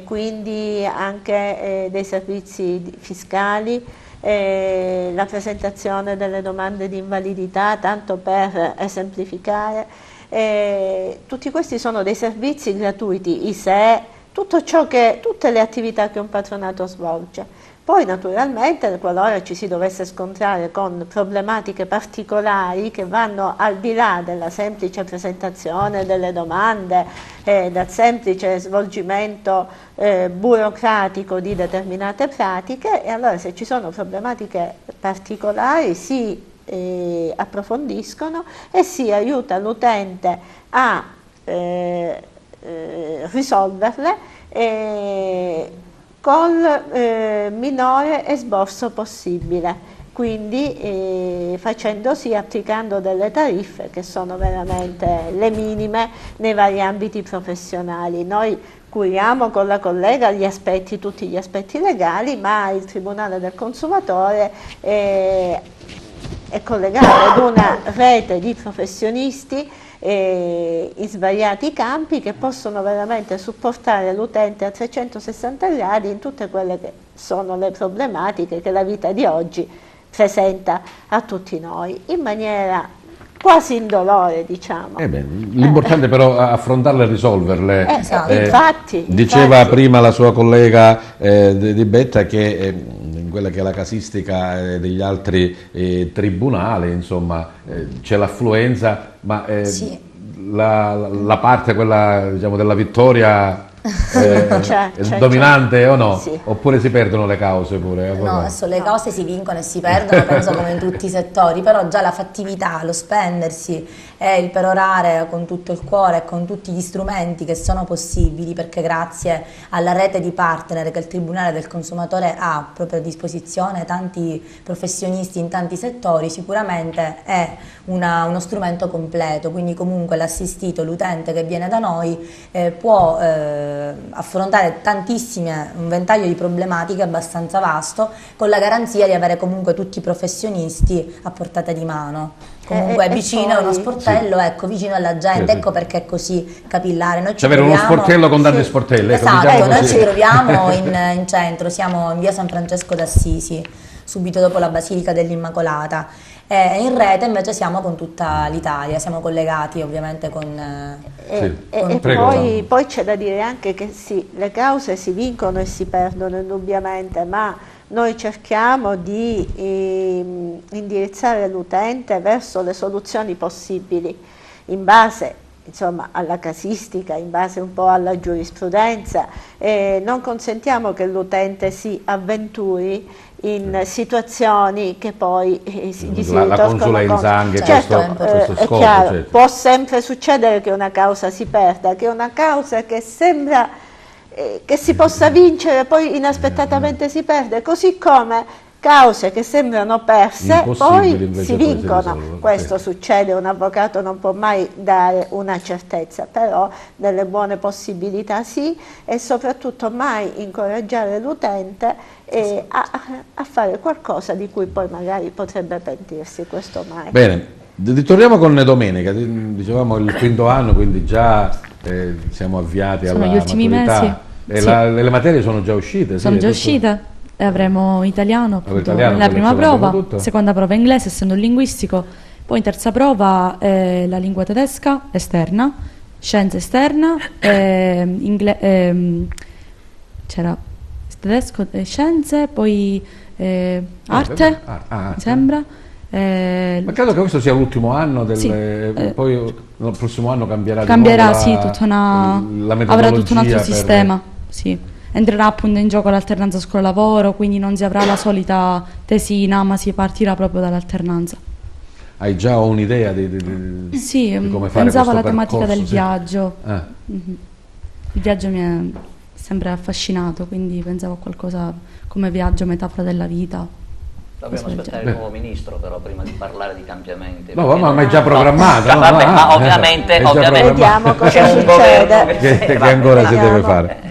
quindi anche dei servizi fiscali, la presentazione delle domande di invalidità, tanto per esemplificare. Tutti questi sono dei servizi gratuiti, ISEE, tutte le attività che un patronato svolge. Poi naturalmente qualora ci si dovesse scontrare con problematiche particolari che vanno al di là della semplice presentazione delle domande, dal semplice svolgimento burocratico di determinate pratiche, e allora se ci sono problematiche particolari si approfondiscono e si aiuta l'utente a risolverle col minore esborso possibile, quindi applicando delle tariffe che sono veramente le minime nei vari ambiti professionali. Noi curiamo con la collega tutti gli aspetti legali, ma il Tribunale del Consumatore è collegato ad una rete di professionisti in svariati campi che possono veramente supportare l'utente a 360 gradi in tutte quelle che sono le problematiche che la vita di oggi presenta a tutti noi, in maniera quasi indolore, diciamo. L'importante però è affrontarle e risolverle. Infatti, diceva prima la sua collega Di Betta che in quella che è la casistica degli altri tribunali, c'è l'affluenza, ma Sì. la parte quella diciamo, della vittoria c'è. dominante o no? Sì. Oppure si perdono le cause pure? No, adesso le cose si vincono e si perdono, penso come in tutti i settori, però già la fattività, lo spendersi e il perorare con tutto il cuore e con tutti gli strumenti che sono possibili, perché grazie alla rete di partner che il Tribunale del Consumatore ha proprio a disposizione, tanti professionisti in tanti settori, sicuramente è uno strumento completo, quindi comunque l'assistito, l'utente che viene da noi può affrontare un ventaglio di problematiche abbastanza vasto, con la garanzia di avere comunque tutti i professionisti a portata di mano. Comunque vicino a uno sportello, ecco, vicino alla gente, ecco perché è così capillare. Noi ci avere uno troviamo- sportello con tante sportelle. ecco, Esatto, diciamo noi così. ci troviamo in centro, siamo in via San Francesco d'Assisi, subito dopo la Basilica dell'Immacolata. E in rete invece siamo con tutta l'Italia, siamo collegati ovviamente con... E poi c'è da dire anche che sì, le cause si vincono e si perdono indubbiamente, ma noi cerchiamo di indirizzare l'utente verso le soluzioni possibili in base, insomma, alla casistica, in base un po' alla giurisprudenza, e non consentiamo che l'utente si avventuri in situazioni che poi gli si ritorcono la consulenza anche certo, questo è scopo, chiaro, certo. può sempre succedere che una causa si perda, che una causa che sembra che si possa vincere poi inaspettatamente si perde, così come cause che sembrano perse poi si vincono. Questo succede, un avvocato non può mai dare una certezza, però delle buone possibilità sì, e soprattutto mai incoraggiare l'utente a fare qualcosa di cui poi magari potrebbe pentirsi, questo mai. Bene, ritorniamo con Domenica, dicevamo il quinto anno, quindi già siamo avviati alla gli ultimi maturità. mesi. Le materie sono già uscite? Sono già uscite. E avremo italiano, appunto, la prima prova, seconda prova inglese, essendo linguistico, poi in terza prova la lingua tedesca esterna, scienza esterna, c'era tedesco, scienze, poi arte, mi sembra. Ma credo che questo sia l'ultimo anno, sì, poi il prossimo anno cambierà sì, avrà tutto un altro sistema, sì. Entrerà appunto in gioco l'alternanza scuola-lavoro, quindi non si avrà la solita tesina, ma si partirà proprio dall'alternanza. Hai già un'idea di come fare pensavo alla questo tematica del sì. viaggio. Il viaggio mi è sempre affascinato, quindi pensavo a qualcosa come viaggio, metafora della vita. Dobbiamo aspettare il nuovo ministro però prima di parlare di cambiamenti. No, ma è già programmato. Vabbè, ma ovviamente vediamo cosa succede. Che ancora si deve fare.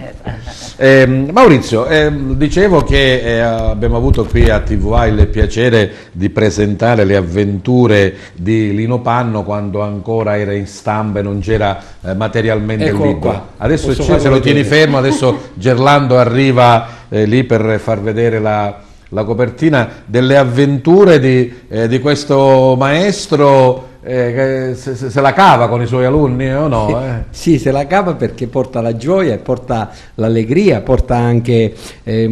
Maurizio, dicevo che abbiamo avuto qui a TVA il piacere di presentare le avventure di Lino Panno quando ancora era in stampa e non c'era materialmente il libro. Qua. Adesso se lo tieni fermo, adesso Gerlando arriva lì per far vedere la copertina delle avventure di questo maestro. Se la cava con i suoi alunni o no? Sì, se la cava perché porta la gioia e porta l'allegria, porta anche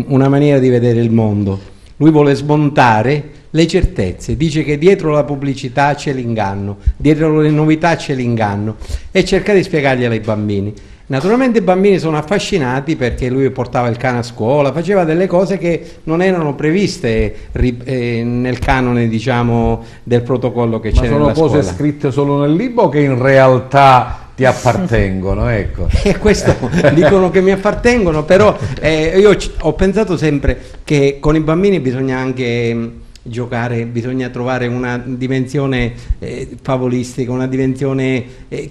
una maniera di vedere il mondo. Lui vuole smontare le certezze, dice che dietro la pubblicità c'è l'inganno, dietro le novità c'è l'inganno, e cerca di spiegarglielo ai bambini. Naturalmente i bambini sono affascinati perché lui portava il cane a scuola, faceva delle cose che non erano previste nel canone, diciamo, del protocollo che c'era nella scuola. Ma sono cose scritte solo nel libro o che in realtà ti appartengono? Ecco. Questo dicono che mi appartengono, però io ho pensato sempre che con i bambini bisogna anche giocare, bisogna trovare una dimensione favolistica, una dimensione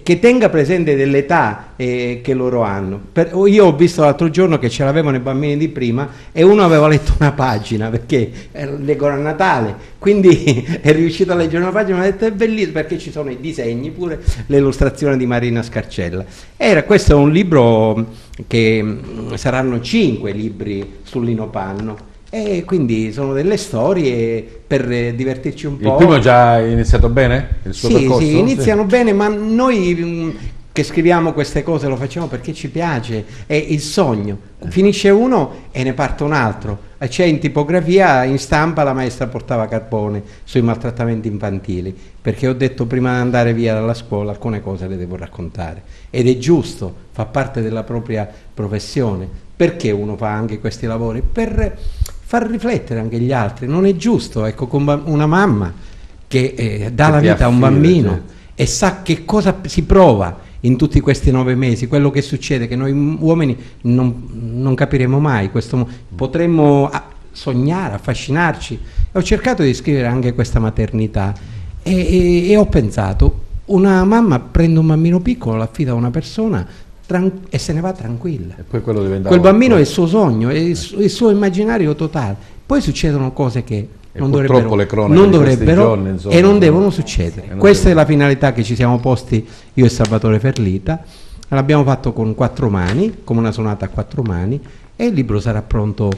che tenga presente dell'età che loro hanno. Io ho visto l'altro giorno che ce l'avevano i bambini di prima e uno aveva letto una pagina perché leggono a Natale, quindi è riuscito a leggere una pagina e mi ha detto è bellissimo perché ci sono i disegni, pure l'illustrazione di Marina Scarcella. Questo è un libro che saranno 5 libri su Lino Panno. E quindi sono delle storie per divertirci un po'. Il primo è già iniziato bene? Il suo percorso? Sì, iniziano bene, ma noi che scriviamo queste cose lo facciamo perché ci piace, è il sogno. Finisce uno e ne parte un altro. C'è in tipografia, in stampa, la maestra portava carbone sui maltrattamenti infantili, perché ho detto prima di andare via dalla scuola alcune cose le devo raccontare. Ed è giusto, fa parte della propria professione. Perché uno fa anche questi lavori? Per far riflettere anche gli altri. Non è giusto, ecco, con una mamma che dà la vita a un bambino e sa che cosa si prova in tutti questi 9 mesi, quello che succede, che noi uomini non capiremo mai, potremmo sognare, affascinarci. Ho cercato di scrivere anche questa maternità e ho pensato, una mamma prende un bambino piccolo, l'affida a una persona e se ne va tranquilla. E poi quel bambino è il suo sogno, è il suo immaginario totale. Poi succedono cose che non dovrebbero e non devono succedere. Questa è la finalità che ci siamo posti io e Salvatore Ferlita. L'abbiamo fatto con 4 mani, come una sonata a 4 mani, e il libro sarà pronto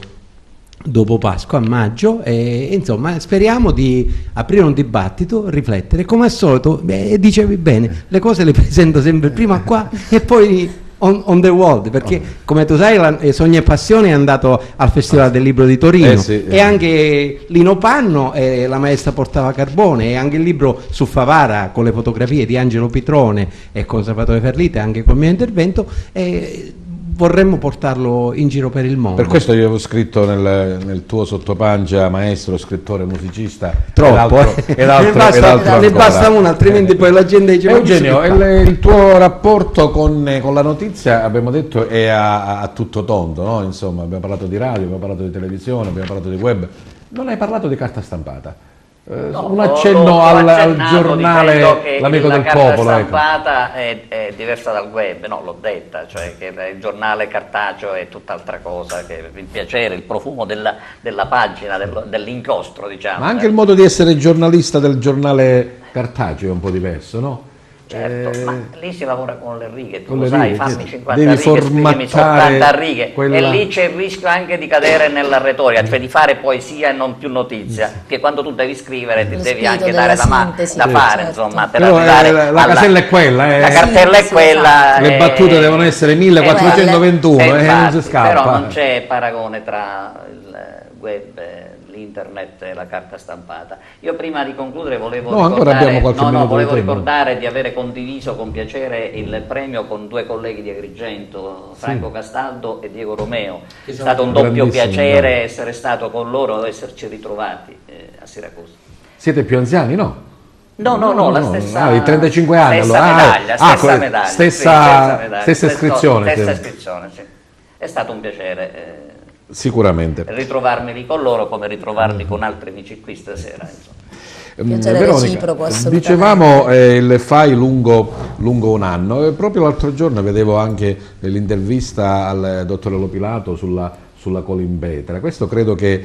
dopo Pasqua, a maggio, e insomma speriamo di aprire un dibattito, riflettere. Come al solito, dicevi bene, le cose le presento sempre prima qua e poi on the world, perché come tu sai Sogni e Passioni è andato al Festival del Libro di Torino, sì, e anche Lino Panno e La Maestra portava carbone, e anche il libro su Favara con le fotografie di Angelo Pitrone e con Salvatore Ferlite, anche col mio intervento, e vorremmo portarlo in giro per il mondo. Per questo io avevo scritto nel tuo sottopancia maestro, scrittore, musicista, Troppo, ne basta uno, altrimenti poi la gente dice Eugenio, il tuo rapporto con la notizia, abbiamo detto, è a tutto tondo, no? Insomma, abbiamo parlato di radio, abbiamo parlato di televisione, abbiamo parlato di web, non hai parlato di carta stampata. No, un accenno al giornale L'Amico del Popolo. La carta stampata è diversa dal web, no, l'ho detta, cioè che il giornale cartaceo è tutt'altra cosa, che il piacere, il profumo della pagina, dell'inchiostro, diciamo. Ma anche il modo di essere giornalista del giornale cartaceo è un po' diverso, no? Certo, ma lì si lavora con le righe, tu con lo le sai, righe, fammi sì. 50 Devi righe, scrivimi 80 righe, quella... e lì c'è il rischio anche di cadere nella retorica, cioè di fare poesia e non più notizia, che quando tu devi scrivere ti devi anche dare da fare, certo. insomma, per però arrivare la casella è quella, la cartella è quella, le battute devono essere 1421, non si scappa. Però non c'è paragone tra il web, l'internet e la carta stampata. Io prima di concludere volevo ricordare di avere condiviso con piacere il premio con due colleghi di Agrigento, Franco Castaldo e Diego Romeo. È stato un doppio piacere essere stato con loro e esserci ritrovati a Siracusa. Siete più anziani, no? No, la stessa. I 35 anni, stessa allora. medaglia, stessa iscrizione. Stessa iscrizione, sì. È stato un piacere. Sicuramente. Ritrovarmi lì con loro, come ritrovarmi con altri amici qui stasera. Veronica, dicevamo il FAI lungo un anno, e proprio l'altro giorno vedevo anche l'intervista al dottor Lopilato sulla colimbetra. Questo credo che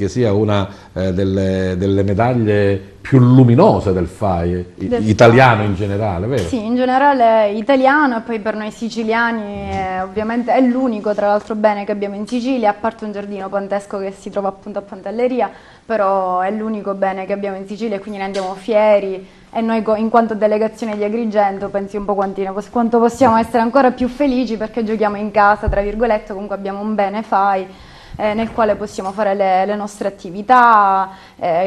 sia una delle medaglie più luminose del FAI, italiano in generale, vero? Sì, in generale italiano, e poi per noi siciliani ovviamente è l'unico, tra l'altro, bene che abbiamo in Sicilia, a parte un giardino pantesco che si trova appunto a Pantelleria, però è l'unico bene che abbiamo in Sicilia e quindi ne andiamo fieri, e noi in quanto delegazione di Agrigento pensi un po' quanto possiamo essere ancora più felici, perché giochiamo in casa, tra virgolette, comunque abbiamo un bene FAI nel quale possiamo fare le nostre attività,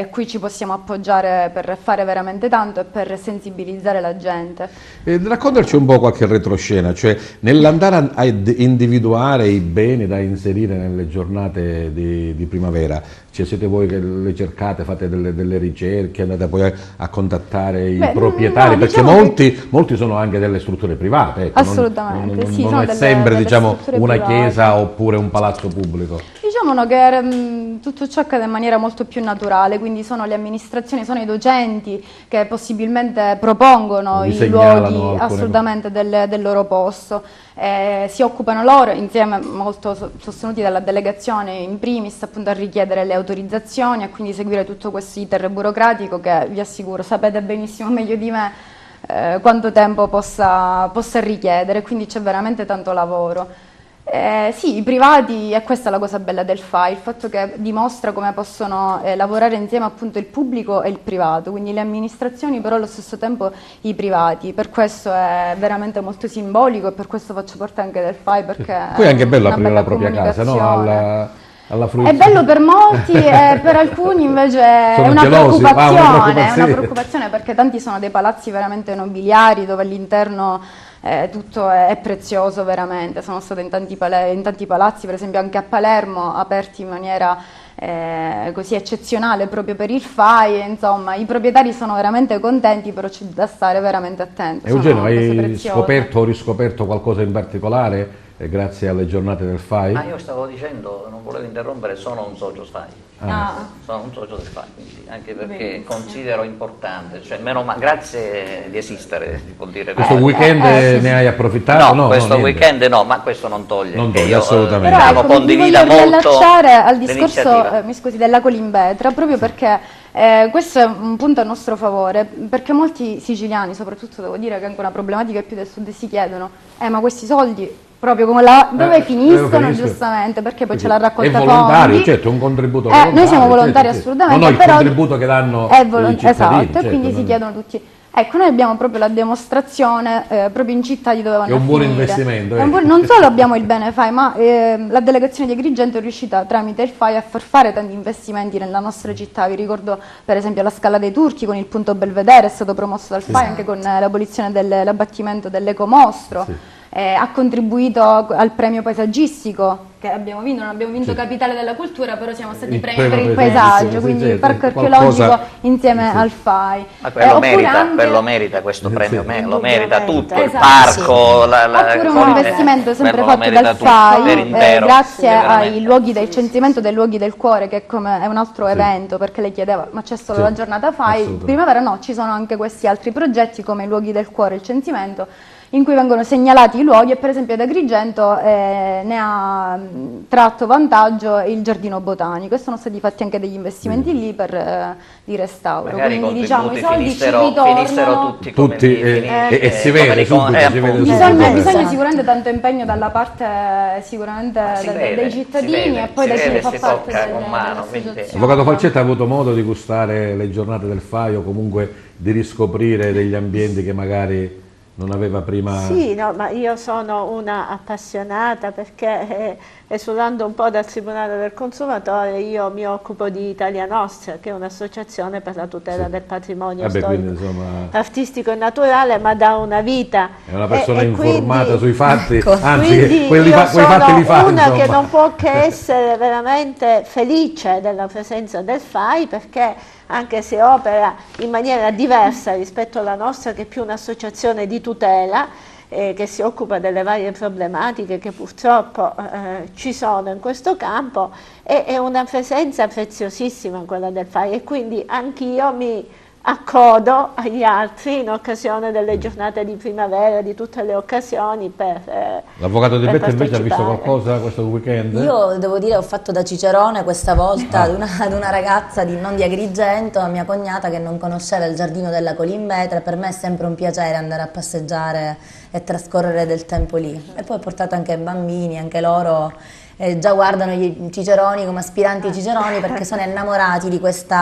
qui ci possiamo appoggiare per fare veramente tanto e per sensibilizzare la gente. Raccontaci un po' qualche retroscena, cioè nell'andare a individuare i beni da inserire nelle giornate di primavera, cioè siete voi che le cercate, fate delle ricerche, andate poi a contattare i proprietari, perché diciamo molti sono anche delle strutture private, ecco, assolutamente, non è sempre diciamo una chiesa oppure un palazzo pubblico. Diciamo che tutto ciò accade in maniera molto più naturale, quindi sono le amministrazioni, sono i docenti che possibilmente propongono i luoghi assolutamente del loro posto. Si occupano loro, insieme molto sostenuti dalla delegazione in primis, appunto a richiedere le autorizzazioni e quindi seguire tutto questo iter burocratico che, vi assicuro, sapete benissimo meglio di me quanto tempo possa richiedere, quindi c'è veramente tanto lavoro. Sì, i privati, e questa è la cosa bella del FAI, il fatto che dimostra come possono lavorare insieme appunto il pubblico e il privato, quindi le amministrazioni però allo stesso tempo i privati, per questo è veramente molto simbolico e per questo faccio parte anche del FAI, perché poi è anche bello aprire la propria casa, no? Alla è bello per molti e per alcuni invece è una preoccupazione, perché tanti sono dei palazzi veramente nobiliari dove all'interno tutto è prezioso veramente. Sono stata in tanti palazzi, per esempio anche a Palermo, aperti in maniera così eccezionale proprio per il FAI, e, insomma i proprietari sono veramente contenti, però c'è da stare veramente attenti. Eugenio, hai scoperto o riscoperto qualcosa in particolare grazie alle giornate del FAI? Io stavo dicendo, non volevo interrompere, sono un socio FAI. Sono un socio del FAI, quindi, anche perché considero importante, cioè grazie di esistere, si può dire. Questo weekend ne hai approfittato? No, questo weekend no, ma questo non toglie. Non toglie, assolutamente. Però condivida molto al discorso mi scusi, della colimbetra, proprio perché questo è un punto a nostro favore, perché molti siciliani, soprattutto devo dire che è anche una problematica più del sud, si chiedono ma questi soldi proprio come dove finiscono, giustamente, perché poi c'è la raccolta fondi. È volontario, certo, è un contributo volontario. Noi siamo volontari, assolutamente. No, il contributo che danno i cittadini. Esatto, certo, e quindi si chiedono tutti. Ecco, noi abbiamo proprio la dimostrazione proprio in città di dove vanno È un a buon finire. investimento. Non solo abbiamo il bene FAI, ma la delegazione di Agrigento è riuscita tramite il FAI a far fare tanti investimenti nella nostra città. Vi ricordo per esempio la Scala dei Turchi con il punto Belvedere, è stato promosso dal FAI anche con l'abolizione dell'abbattimento dell'ecomostro. Sì. Ha contribuito al premio paesaggistico che abbiamo vinto, non abbiamo vinto Capitale della Cultura, però siamo stati premi per il paesaggio, quindi il parco archeologico insieme al FAI. Ma quello merita questo premio, lo merita tutto, il parco, oppure un investimento sempre fatto dal FAI, grazie ai luoghi del censimento dei luoghi del cuore, che è un altro evento, perché lei chiedeva ma c'è solo la giornata FAI, primavera no, ci sono anche questi altri progetti come i luoghi del cuore, il censimento, in cui vengono segnalati i luoghi, e per esempio ad Agrigento ne ha tratto vantaggio il giardino botanico, e sono stati fatti anche degli investimenti lì di restauro. Magari quindi diciamo i soldi ci finissero ritornano. tutti e si vede subito, Bisogna sicuramente tanto impegno dalla parte dei cittadini e poi da chi fa parte delle Avvocato Falcetta, ha avuto modo di gustare le giornate del FAI o comunque di riscoprire degli ambienti che magari non aveva prima? Sì, no, ma io sono una appassionata, perché esulando un po' dal Tribunale del Consumatore io mi occupo di Italia Nostra, che è un'associazione per la tutela del patrimonio storico, artistico e naturale, ma da una vita. È una persona informata quindi, sui fatti, ecco, anzi quei fatti li fa. Una insomma, che non può che essere veramente felice della presenza del FAI, perché anche se opera in maniera diversa rispetto alla nostra, che è più un'associazione di tutela, che si occupa delle varie problematiche che purtroppo ci sono in questo campo, è una presenza preziosissima quella del FAI, e quindi anch'io mi accodo agli altri in occasione delle giornate di primavera, di tutte le occasioni per L'avvocato Di Betta invece ha visto qualcosa questo weekend? Io devo dire, ho fatto da cicerone questa volta ad una ragazza non di Agrigento, a mia cognata, che non conosceva il giardino della Colimbetra. Per me è sempre un piacere andare a passeggiare e trascorrere del tempo lì, e poi ho portato anche i bambini, anche loro già guardano i ciceroni come aspiranti ciceroni, perché sono innamorati di questo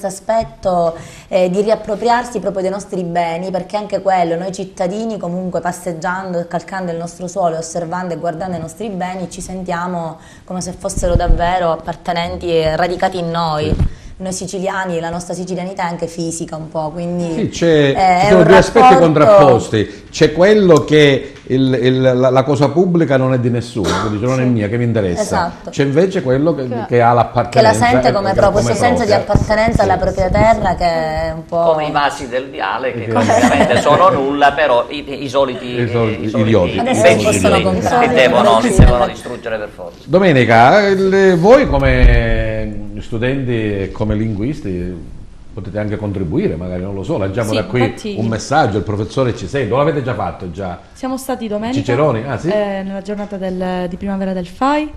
aspetto di riappropriarsi proprio dei nostri beni, perché anche quello, noi cittadini comunque passeggiando, calcando il nostro suolo, osservando e guardando i nostri beni, ci sentiamo come se fossero davvero appartenenti e radicati in noi. Noi siciliani, la nostra sicilianità è anche fisica un po', quindi ci sono due aspetti contrapposti. C'è quello che la cosa pubblica non è di nessuno, quindi non è mia, che mi interessa. Esatto. C'è invece quello che ha l'appartenenza, che la sente come proprio questo senso di appartenenza alla propria terra, che è un po' come i vasi del viale, che praticamente sono nulla, però i soliti idioti che devono distruggere per forza. Domenica, voi come studenti e come linguisti potete anche contribuire, magari, non lo so, leggiamo da qui un messaggio, il professore ci sente, o l'avete già fatto? Siamo stati domenica Ciceroni? nella giornata di primavera del FAI,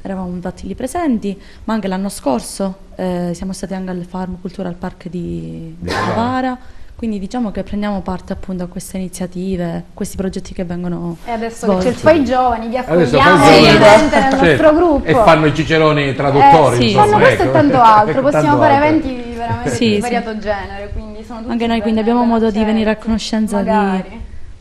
eravamo infatti lì presenti, ma anche l'anno scorso siamo stati anche al Farm Cultural Park di Novara. Quindi diciamo che prendiamo parte appunto a queste iniziative, questi progetti che vengono E adesso svolti. che c'è il FAI Giovani, vi accogliamo ovviamente nel nostro gruppo. E fanno i ciceroni traduttori. Sì. Fanno questo e tanto altro, possiamo fare eventi veramente di variato genere. Quindi sono tutti anche noi quindi abbiamo modo di venire a conoscenza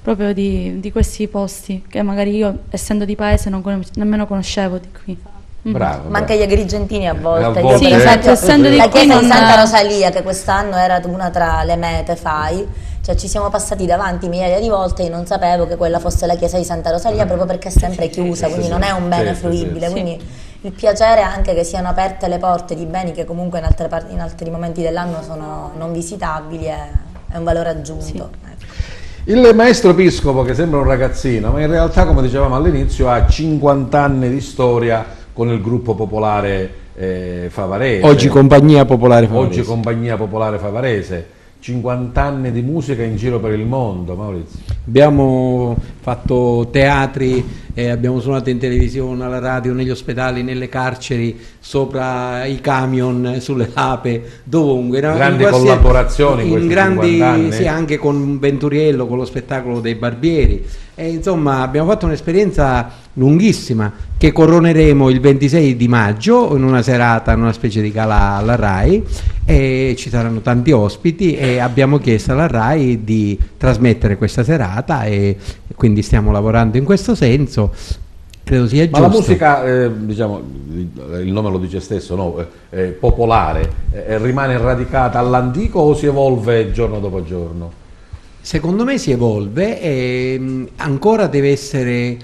proprio di questi posti, che magari io, essendo di paese, nemmeno conoscevo di qui. Bravo, ma anche gli agrigentini a volte. A volte. Io, per esempio, essendo di la qui chiesa di Santa Rosalia, che quest'anno era una tra le mete FAI, cioè ci siamo passati davanti migliaia di volte, io non sapevo che quella fosse la chiesa di Santa Rosalia, proprio perché è sempre chiusa, quindi non è un bene fruibile, quindi il piacere anche che siano aperte le porte di beni che comunque in altri momenti dell'anno sono non visitabili è un valore aggiunto. Il maestro Piscopo, che sembra un ragazzino, ma in realtà, come dicevamo all'inizio, ha 50 anni di storia con il gruppo popolare favarese. Oggi Compagnia Popolare Favarese. Oggi Compagnia Popolare Favarese. 50 anni di musica in giro per il mondo, Maurizio. Abbiamo fatto teatri abbiamo suonato in televisione, alla radio, negli ospedali, nelle carceri, sopra i camion, sulle ape, dovunque. Grandi collaborazioni in questi 50 anni. Sì, anche con Venturiello, con lo spettacolo dei Barbieri. E insomma abbiamo fatto un'esperienza lunghissima che coroneremo il 26 di maggio in una serata, in una specie di gala alla RAI, e ci saranno tanti ospiti e abbiamo chiesto alla RAI di trasmettere questa serata e quindi stiamo lavorando in questo senso. Credo sia giusto. Ma la musica, diciamo, il nome lo dice stesso, no? Popolare, rimane radicata all'antico o si evolve giorno dopo giorno? Secondo me si evolve e ancora deve essere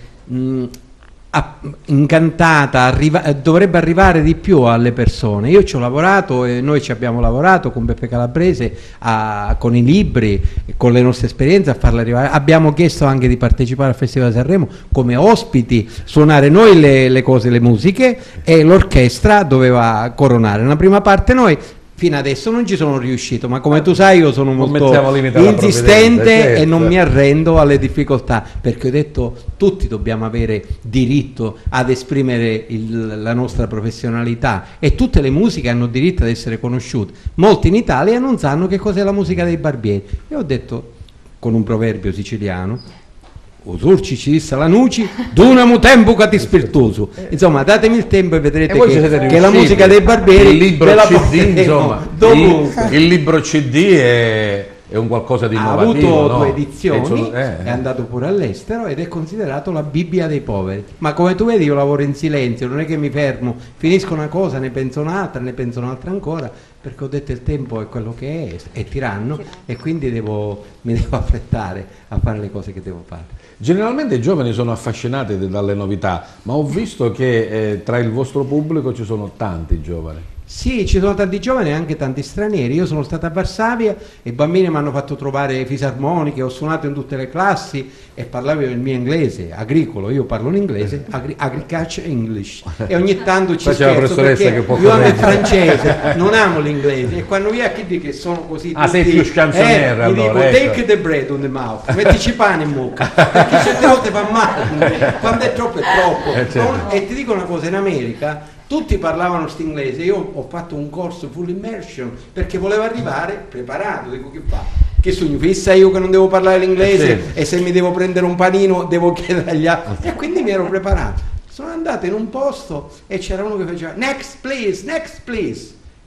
incantata, dovrebbe arrivare di più alle persone. Io ci ho lavorato e noi ci abbiamo lavorato con Beppe Calabrese con i libri, con le nostre esperienze a farla arrivare. Abbiamo chiesto anche di partecipare al Festival di Sanremo come ospiti, suonare noi le cose, le musiche, e l'orchestra doveva coronare. Nella prima parte noi fino adesso non ci sono riuscito, ma come tu sai io sono molto insistente, certo, e non mi arrendo alle difficoltà, perché ho detto tutti dobbiamo avere diritto ad esprimere la nostra professionalità e tutte le musiche hanno diritto ad essere conosciute. Molti in Italia non sanno che cos'è la musica dei Barbieri. E ho detto con un proverbio siciliano: usurci ci disse la nuci, dunam tempo ti spiritoso. Insomma, datemi il tempo e vedrete che la musica dei Barbieri, il libro CD, insomma, il libro CD è un qualcosa di innovativo. Ha avuto 2 edizioni, è andato pure all'estero ed è considerato la Bibbia dei poveri. Ma come tu vedi io lavoro in silenzio, non è che mi fermo, finisco una cosa, ne penso un'altra ancora, perché ho detto il tempo è quello che è tiranno e quindi mi devo affrettare a fare le cose che devo fare. Generalmente i giovani sono affascinati dalle novità, ma ho visto che tra il vostro pubblico ci sono tanti giovani. Sì, ci sono tanti giovani e anche tanti stranieri. Io sono stato a Varsavia e i bambini mi hanno fatto trovare fisarmoniche, ho suonato in tutte le classi e parlavo il mio inglese agricolo, io parlo l'inglese, agriculture English, e ogni tanto ci scherzo perché io amo il francese, non amo l'inglese, e quando via chi dice che sono così tutti, sei più scanzoniere, allora, mi dico take the bread on the mouth, mettici pane in bocca, perché certe volte fa male, quando è troppo è troppo. Certo. E ti dico una cosa, in America tutti parlavano questo inglese, io ho fatto un corso full immersion perché volevo arrivare preparato. Dico, che fa? Che sogno fissa io che non devo parlare l'inglese e se mi devo prendere un panino devo chiedere agli altri, e quindi mi ero preparato. Sono andato in un posto e c'era uno che faceva next please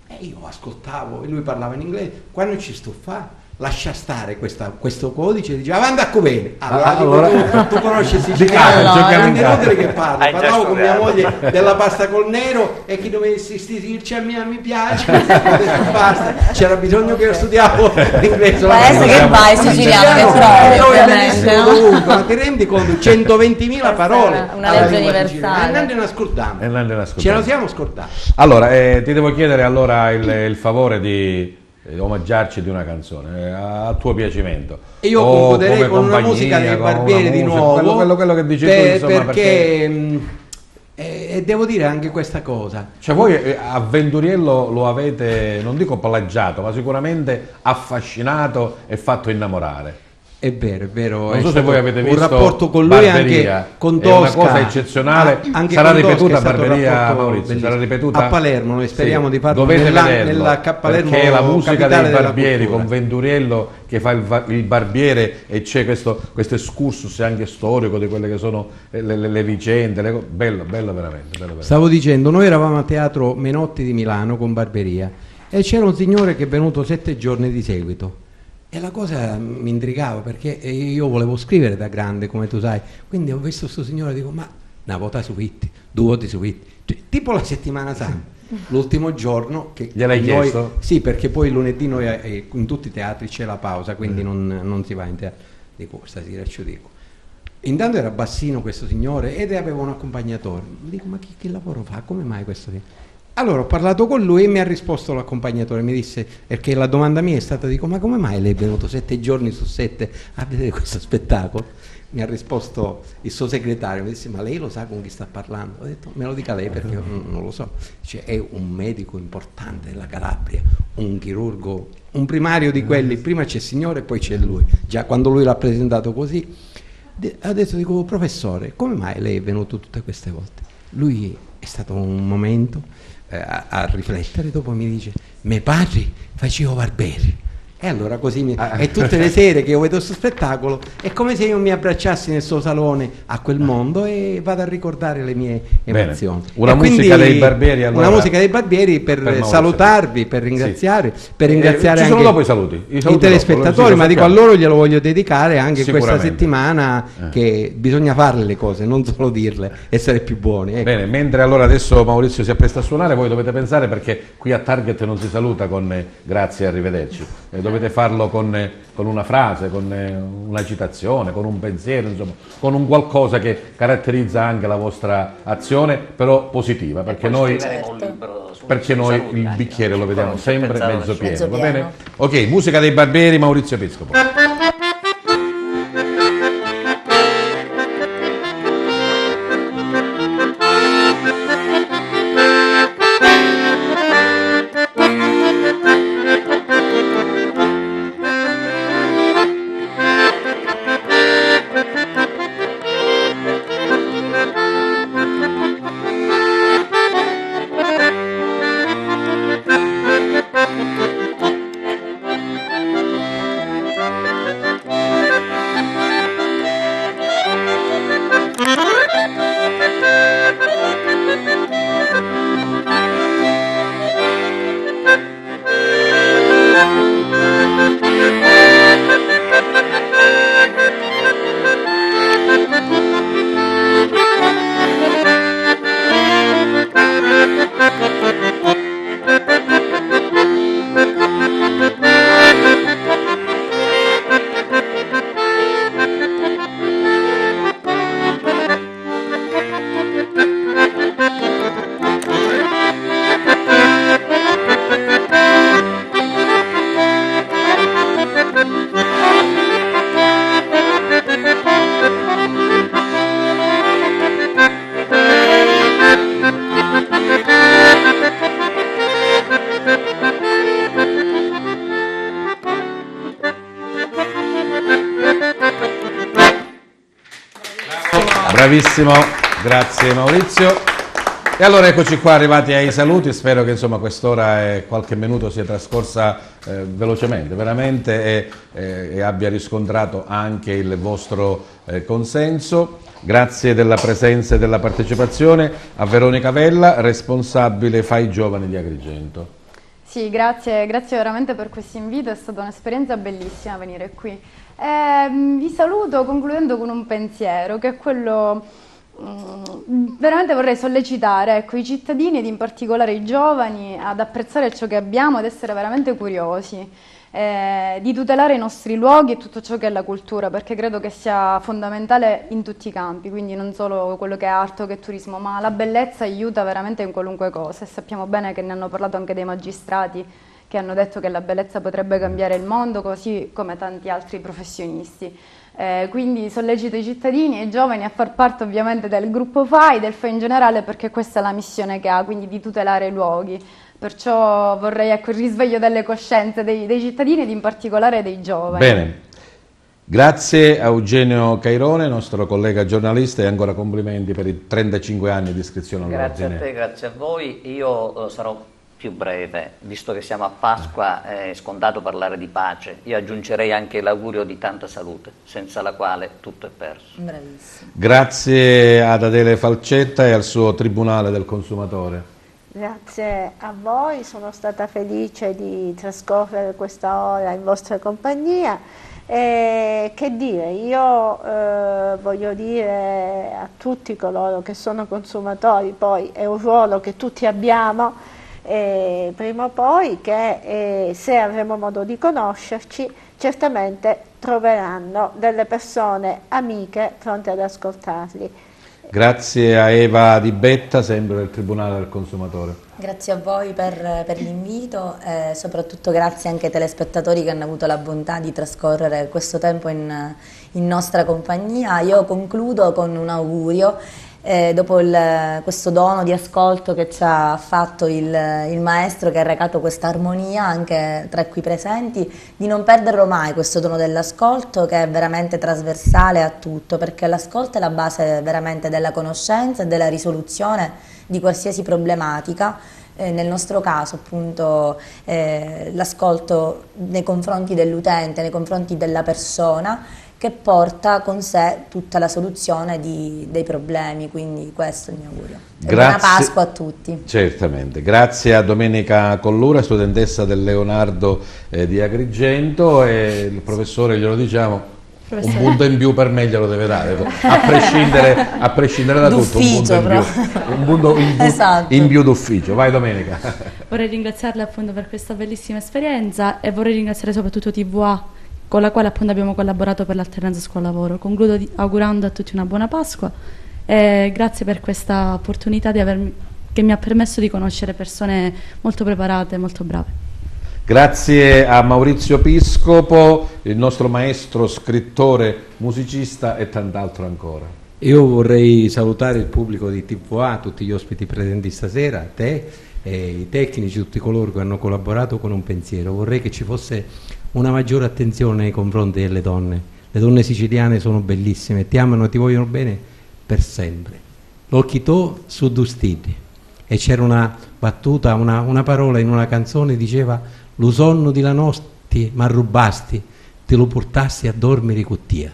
e io ascoltavo e lui parlava in inglese. Quando ci sto fa lascia stare questo codice, dice avanti a Covene. Allora tu conosci il siciliano, non è inutile che parlo. Parlavo con mia moglie della pasta col nero e chi doveva insistere a me mi piace, basta. C'era bisogno che io studiavo l'inglese. Adesso che vai siciliano che trovi, ovviamente, no? Ma ti rendi conto? 120.000 parole, una legge universale. Andando in ascoltare. Ce la siamo scordati. Allora, ti devo chiedere allora il favore di omaggiarci di una canzone a tuo piacimento. E io concorderei con una musica dei Barbieri di nuovo, quello che dici tu, insomma, perché devo dire anche questa cosa, cioè voi a Venturiello lo avete, non dico plagiato, ma sicuramente affascinato e fatto innamorare. È vero. Non so se voi avete visto un rapporto con lui, Barberia, anche con Tosca, è una cosa eccezionale. Anche sarà con ripetuta Tosca Barberia, Maurizio, sarà ripetuta a Palermo. Noi speriamo di farlo nella Palermo, perché la musica dei Barbieri con Venturiello che fa il barbiere e c'è questo excursus anche storico di quelle che sono le vicende, bello veramente. Stavo dicendo, noi eravamo a Teatro Menotti di Milano con Barberia e c'era un signore che è venuto 7 giorni di seguito. E la cosa mi intrigava perché io volevo scrivere da grande, come tu sai, quindi ho visto questo signore e dico, ma una volta su Vitti, 2 volte su Vitti, tipo la settimana santa, l'ultimo giorno che gliel'hai chiesto? Sì, perché poi lunedì noi in tutti i teatri c'è la pausa, quindi non si va in teatro. Dico, stasera ci dico. Intanto era bassino questo signore ed aveva un accompagnatore. Dico, ma che lavoro fa? Come mai questo signore? Allora ho parlato con lui e mi ha risposto l'accompagnatore, mi disse, perché la domanda mia è stata, dico, ma come mai lei è venuto 7 giorni su 7 a vedere questo spettacolo? Mi ha risposto il suo segretario, mi disse, ma lei lo sa con chi sta parlando? Ho detto, me lo dica lei perché io non lo so. Dice, è un medico importante della Calabria, un chirurgo, un primario di quelli, prima c'è il signore e poi c'è lui, già quando lui l'ha presentato così. Adesso dico, professore, come mai lei è venuto tutte queste volte? Lui è stato un momento a riflettere, dopo mi dice, miei padri facevano barbieri. E allora così e tutte le sere che io vedo questo spettacolo è come se io mi abbracciassi nel suo salone a quel mondo e vado a ricordare le mie emozioni. Una musica dei barbieri, allora, una musica dei barbieri per salutarvi, per ringraziare, sì. per ringraziare anche dopo i saluti i telespettatori, ma dico a loro glielo voglio dedicare anche questa settimana, che bisogna farle le cose, non solo dirle, essere più buoni. Ecco. Bene, mentre allora adesso Maurizio si appresta a suonare, voi dovete pensare, perché qui a Target non si saluta con grazie e arrivederci. Dovete farlo con una frase, con una citazione, con un pensiero, insomma, con un qualcosa che caratterizza anche la vostra azione, però positiva, perché noi il bicchiere lo vediamo sempre mezzo pieno, va bene? Ok, musica dei barbieri, Maurizio Episcopo. Bravissimo, grazie Maurizio. E allora eccoci qua arrivati ai saluti, spero che insomma quest'ora e qualche minuto sia trascorsa velocemente, veramente, e abbia riscontrato anche il vostro consenso. Grazie della presenza e della partecipazione a Veronica Vella, responsabile Fai Giovani di Agrigento. Sì, grazie veramente per questo invito, è stata un'esperienza bellissima venire qui. Vi saluto concludendo con un pensiero, che è quello, veramente vorrei sollecitare, ecco, i cittadini ed in particolare i giovani ad apprezzare ciò che abbiamo, ad essere veramente curiosi, di tutelare i nostri luoghi e tutto ciò che è la cultura, perché credo che sia fondamentale in tutti i campi, quindi non solo quello che è arte o che è turismo, ma la bellezza aiuta veramente in qualunque cosa, e sappiamo bene che ne hanno parlato anche dei magistrati, che hanno detto che la bellezza potrebbe cambiare il mondo, così come tanti altri professionisti. Quindi sollecito i cittadini e i giovani a far parte ovviamente del gruppo FAI, del FAI in generale, perché questa è la missione che ha, quindi di tutelare i luoghi. Perciò vorrei, ecco, il risveglio delle coscienze dei cittadini ed in particolare dei giovani. Bene. Grazie a Eugenio Cairone, nostro collega giornalista, e ancora complimenti per i 35 anni di iscrizione all'ordine. Grazie a te, grazie a voi. Io sarò più breve, visto che siamo a Pasqua, è scontato parlare di pace. Io aggiungerei anche l'augurio di tanta salute, senza la quale tutto è perso. Bravissimo. Grazie ad Adele Falcetta e al suo Tribunale del Consumatore. Grazie a voi, sono stata felice di trascorrere questa ora in vostra compagnia. Che dire, io voglio dire a tutti coloro che sono consumatori, poi è un ruolo che tutti abbiamo, prima o poi, che se avremo modo di conoscerci certamente troveranno delle persone amiche pronte ad ascoltarli. Grazie a Eva Di Betta, sempre del Tribunale del Consumatore. Grazie a voi per l'invito e soprattutto grazie anche ai telespettatori che hanno avuto la bontà di trascorrere questo tempo in nostra compagnia. Io concludo con un augurio dopo questo dono di ascolto che ci ha fatto il maestro, che ha recato questa armonia anche tra qui presenti, di non perderlo mai questo dono dell'ascolto, che è veramente trasversale a tutto, perché l'ascolto è la base veramente della conoscenza e della risoluzione di qualsiasi problematica. Nel nostro caso appunto l'ascolto nei confronti dell'utente, nei confronti della persona, che porta con sé tutta la soluzione dei problemi, quindi questo è il mio augurio. Buona Pasqua a tutti. Certamente, grazie a Domenica Collura, studentessa del Leonardo di Agrigento, e il professore, glielo diciamo, un punto in più per me glielo deve dare, a prescindere da tutto, un punto in più, esatto, in più d'ufficio. Vai Domenica. Vorrei ringraziarla appunto per questa bellissima esperienza e vorrei ringraziare soprattutto TVA, con la quale appunto abbiamo collaborato per l'alternanza scuola-lavoro. Concludo augurando a tutti una buona Pasqua e grazie per questa opportunità che mi ha permesso di conoscere persone molto preparate e molto brave. Grazie a Maurizio Piscopo, il nostro maestro, scrittore, musicista e tant'altro ancora. Io vorrei salutare il pubblico di TVA, tutti gli ospiti presenti stasera, te, i tecnici, tutti coloro che hanno collaborato con Un Pensiero. Vorrei che ci fosse una maggiore attenzione nei confronti delle donne. Le donne siciliane sono bellissime, ti amano e ti vogliono bene per sempre. L'occhitò su dustiti. E c'era una battuta, una parola in una canzone, diceva: «Lo sonno di la notte m'arrubasti, te lo portassi a dormire cottia».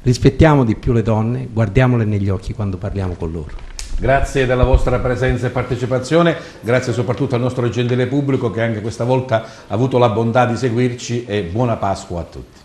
Rispettiamo di più le donne, guardiamole negli occhi quando parliamo con loro. Grazie della vostra presenza e partecipazione, grazie soprattutto al nostro gentile pubblico che anche questa volta ha avuto la bontà di seguirci, e buona Pasqua a tutti.